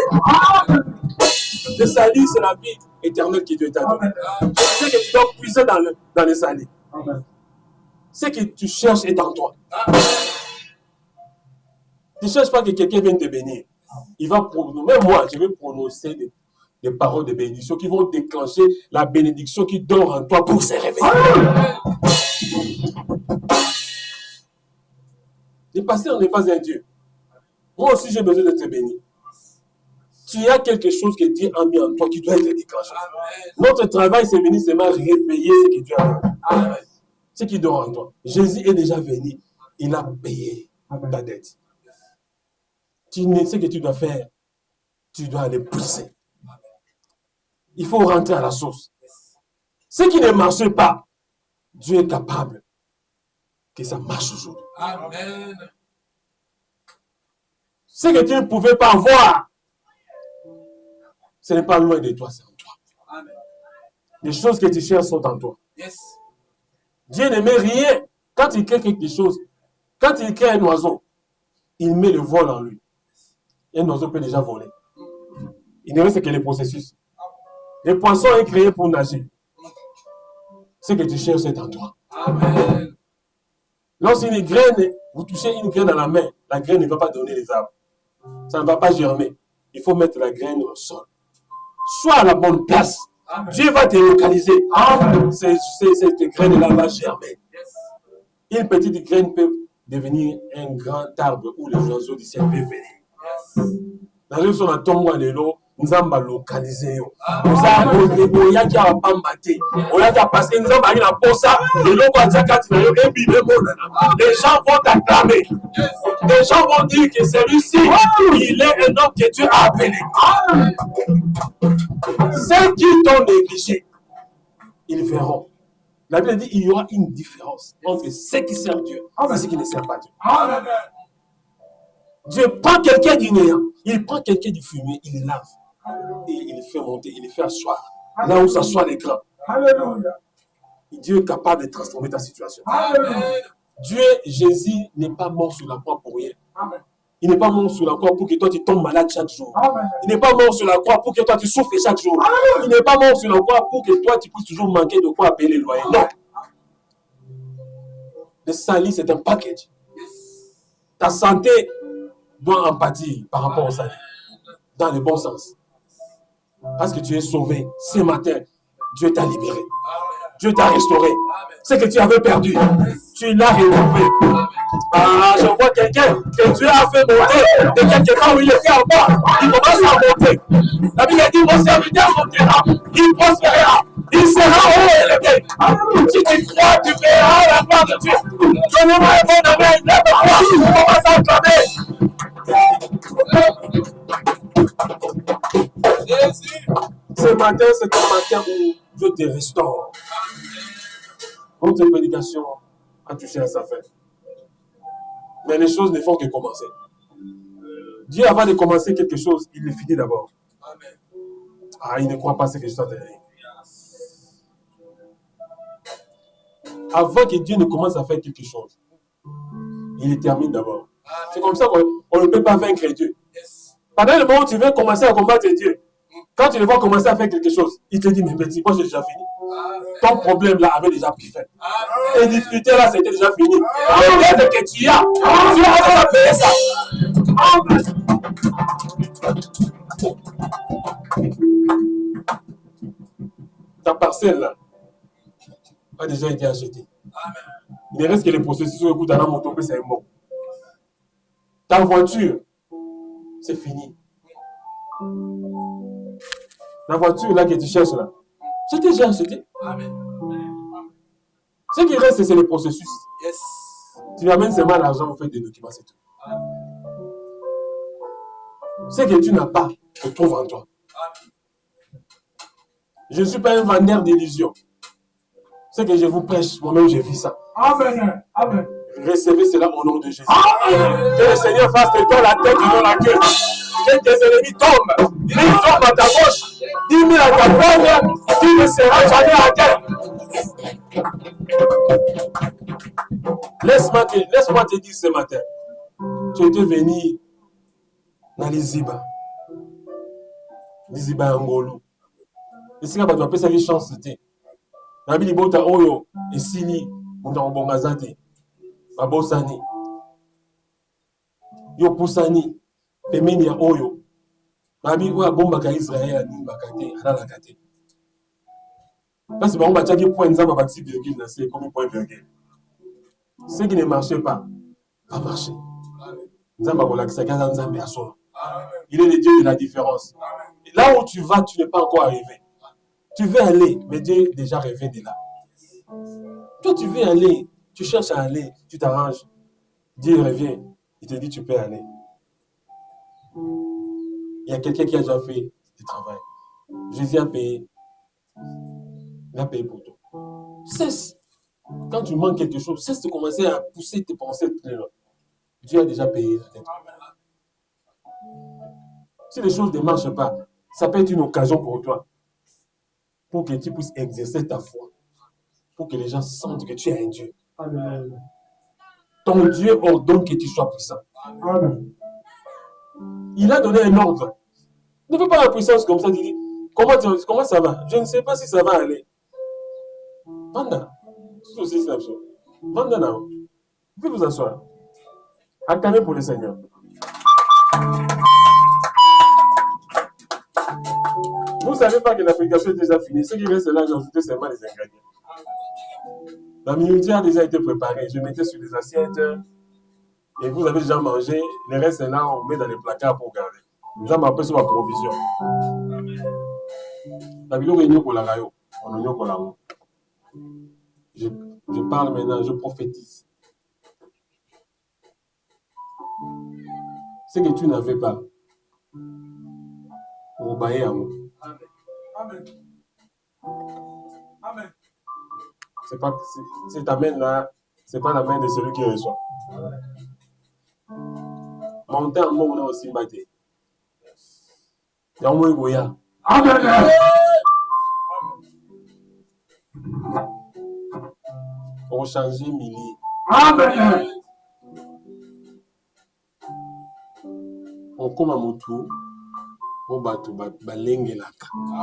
Le salut, c'est la vie éternelle que Dieu t'a donnée. Je sais que tu dois puiser dans le salut. Amen. Ce que tu cherches est en toi. Tu ne cherches pas que quelqu'un vienne te bénir. Il va prononcer, même moi, je vais prononcer des paroles de bénédiction qui vont déclencher la bénédiction qui dort en toi pour se réveiller. Le pasteur n'est pas un Dieu. Moi aussi, j'ai besoin d'être béni. Tu as quelque chose que Dieu a mis en toi qui doit être déclenché. Notre travail, c'est venir seulement réveiller ce que Dieu a mis. Ce qui dort en toi. Jésus est déjà venu. Il a payé ta dette. Tu sais ce que tu dois faire. Tu dois aller pousser. Il faut rentrer à la source. Ce qui ne marche pas, Dieu est capable que ça marche aujourd'hui. Amen. Ce que tu ne pouvais pas voir, ce n'est pas loin de toi, c'est en toi. Amen. Les choses que tu cherches sont en toi. Yes. Dieu ne met rien. Quand il crée quelque chose, quand il crée un oiseau, il met le vol en lui. Un oiseau peut déjà voler. Il ne reste que le processus. Le poisson est créé pour nager. Ce que tu cherches est en toi. Amen. Lorsqu'une graine, vous touchez une graine dans la main, la graine ne va pas donner les arbres. Ça ne va pas germer. Il faut mettre la graine au sol. Sois à la bonne place. Amen. Dieu va te localiser. Cette graine-là va germer. Yes. Une petite graine peut devenir un grand arbre où les oiseaux du ciel peuvent venir. Dans le son à Tongo Alelo, nous avons localisé. Nous avons dit à Pambate. On a passé, nous avons dit à Posa. Les gens vont t'acclamer. Les gens vont dire que celui-ci, il est un homme que Dieu a appelé. Ceux qui t'ont négligé, ils verront. La Bible dit qu'il y aura une différence entre ceux qui servent Dieu et ceux qui ne servent pas Dieu. Amen. Dieu prend quelqu'un du néant, il prend quelqu'un du fumier, il le lave. Et il le fait monter, il le fait asseoir. Là où s'assoit les grands. Alléluia. Dieu est capable de transformer ta situation. Amen. Dieu, Jésus, n'est pas mort sur la croix pour rien. Amen. Il n'est pas mort sur la croix pour que toi tu tombes malade chaque jour. Amen. Il n'est pas mort sur la croix pour que toi tu souffres chaque jour. Amen. Il n'est pas mort sur la croix pour que toi tu puisses toujours manquer de quoi payer les loyers. Non. Le salut, c'est un package. Ta santé doit en pâtir par rapport au salut. Dans le bon sens. Parce que tu es sauvé. Ce matin, Dieu t'a libéré. Dieu t'a restauré. Ce que tu avais perdu, tu l'as retrouvé. Ah, je vois quelqu'un que Dieu a fait monter de quelque part où il était en bas. Il commence à monter. La Bible dit, mon serviteur montera, il prospérera, il sera haut élevé. Si tu crois, tu verras la gloire de Dieu. Donnez-moi un bon amen, lève-toi, il commence à acclamer. Ce matin, c'est un matin où Dieu te restaure. Notre prédication a touché à sa fin. Mais les choses ne font que commencer. Dieu, avant de commencer quelque chose, il le finit d'abord. Ah, il ne croit pas ce que je suis en train de dire. Avant que Dieu ne commence à faire quelque chose, il le termine d'abord. C'est comme ça qu'on ne peut pas vaincre Dieu. Pendant le moment où tu veux commencer à combattre Dieu, quand tu le vois commencer à faire quelque chose, il te dit, mais petit, moi j'ai déjà fini. Ton problème là avait déjà pris fin. Tes difficultés là, c'était déjà fini. Le rêve que tu as, Dieu a déjà payé ça. Ta parcelle là a déjà été achetée. Il ne reste que les processus où tu as la moto, c'est un mot. Ta voiture, c'est fini. La voiture là que tu cherches là, c'est déjà acheté. Amen. Ce qui reste, c'est le processus. Yes. Tu amènes seulement l'argent, vous faites des documents, c'est tout. Amen. Ce que tu n'as pas, se trouve en toi. Amen. Je ne suis pas un vendeur d'illusions. Ce que je vous prêche, moi-même, j'ai vu ça. Amen. Amen. Recevez cela au nom de Jésus. Amen. Que le Seigneur fasse de toi la tête et non la queue. Que tes ennemis tombent. Ils tombent à ta gauche. 10 000 à ta droite. Tu ne seras jamais à terre. Laisse-moi te dire ce matin. Tu étais venu dans les Ziba. Les Ziba Angolo. Et si tu as fait sa chance, c'était. La Bible dit Oyo et Sini, on t'a embongazate. Babosani. Yo Poussani. Pemini ya Oyo. La Bible dit Bombaka Israël, Bakate, Halakate. Parce que on va dire point de bâti virgule, c'est comme point virgule. Ce qui ne marchait pas, va marcher. Il est le Dieu de la différence. Et là où tu vas, tu n'es pas encore arrivé. Tu veux aller, mais Dieu est déjà rêvé de là. Toi, tu veux aller, tu cherches à aller, tu t'arranges. Dieu revient, il te dit tu peux aller. Il y a quelqu'un qui a déjà fait le travail. Jésus a payé. Il a payé pour toi. Cesse. Quand tu manques quelque chose, cesse de commencer à pousser tes pensées plus loin. Dieu a déjà payé la tête. Si les choses ne marchent pas, ça peut être une occasion pour toi. Pour que tu puisses exercer ta foi. Pour que les gens sentent que tu es un Dieu. Amen. Ton Dieu ordonne que tu sois puissant. Amen. Il a donné un ordre. Ne fais pas la puissance comme ça. Tu dis, comment ça va? Je ne sais pas si ça va aller. Vanda. C'est aussi la chose. Vanda, now. Vous pouvez vous asseoir. Acclamez pour le Seigneur. Vous ne savez pas que la prédication est déjà finie. Ce qui reste là, j'ai ajouté seulement les ingrédients. La minuterie a déjà été préparée. Je mettais sur les assiettes. Et vous avez déjà mangé. Le reste est là, on met dans les placards pour garder. Nous avons appelé sur la provision. La vidéo réunion pour la rayon. On réunion pour la roue. Je parle maintenant, je prophétise. Ce que tu n'avais pas, on va à moi. Amen. Amen. C'est ta main là, c'est pas la main de celui qui reçoit. Monter en mot, on a aussi battu. Il y a un mot goya. Amen. On change milliers. Amen. On comme à mon tour, on batu balenge la.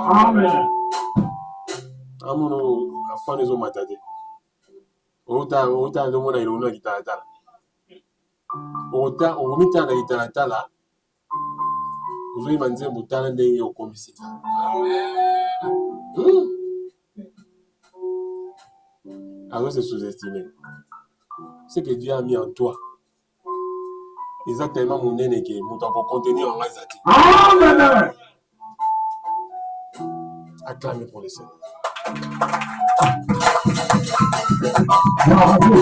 Amen. Amono afane zo matade. Ota ndo mona ilona kitata. Ota on mita na kitata la. Ozo imanze mutana ndenge okomisika. Alors c'est sous-estimé. Ce que Dieu a mis en toi. Exactement mon nez qui peut contenir en réalité. Amen. Acclamez pour le Seigneur. Bravo.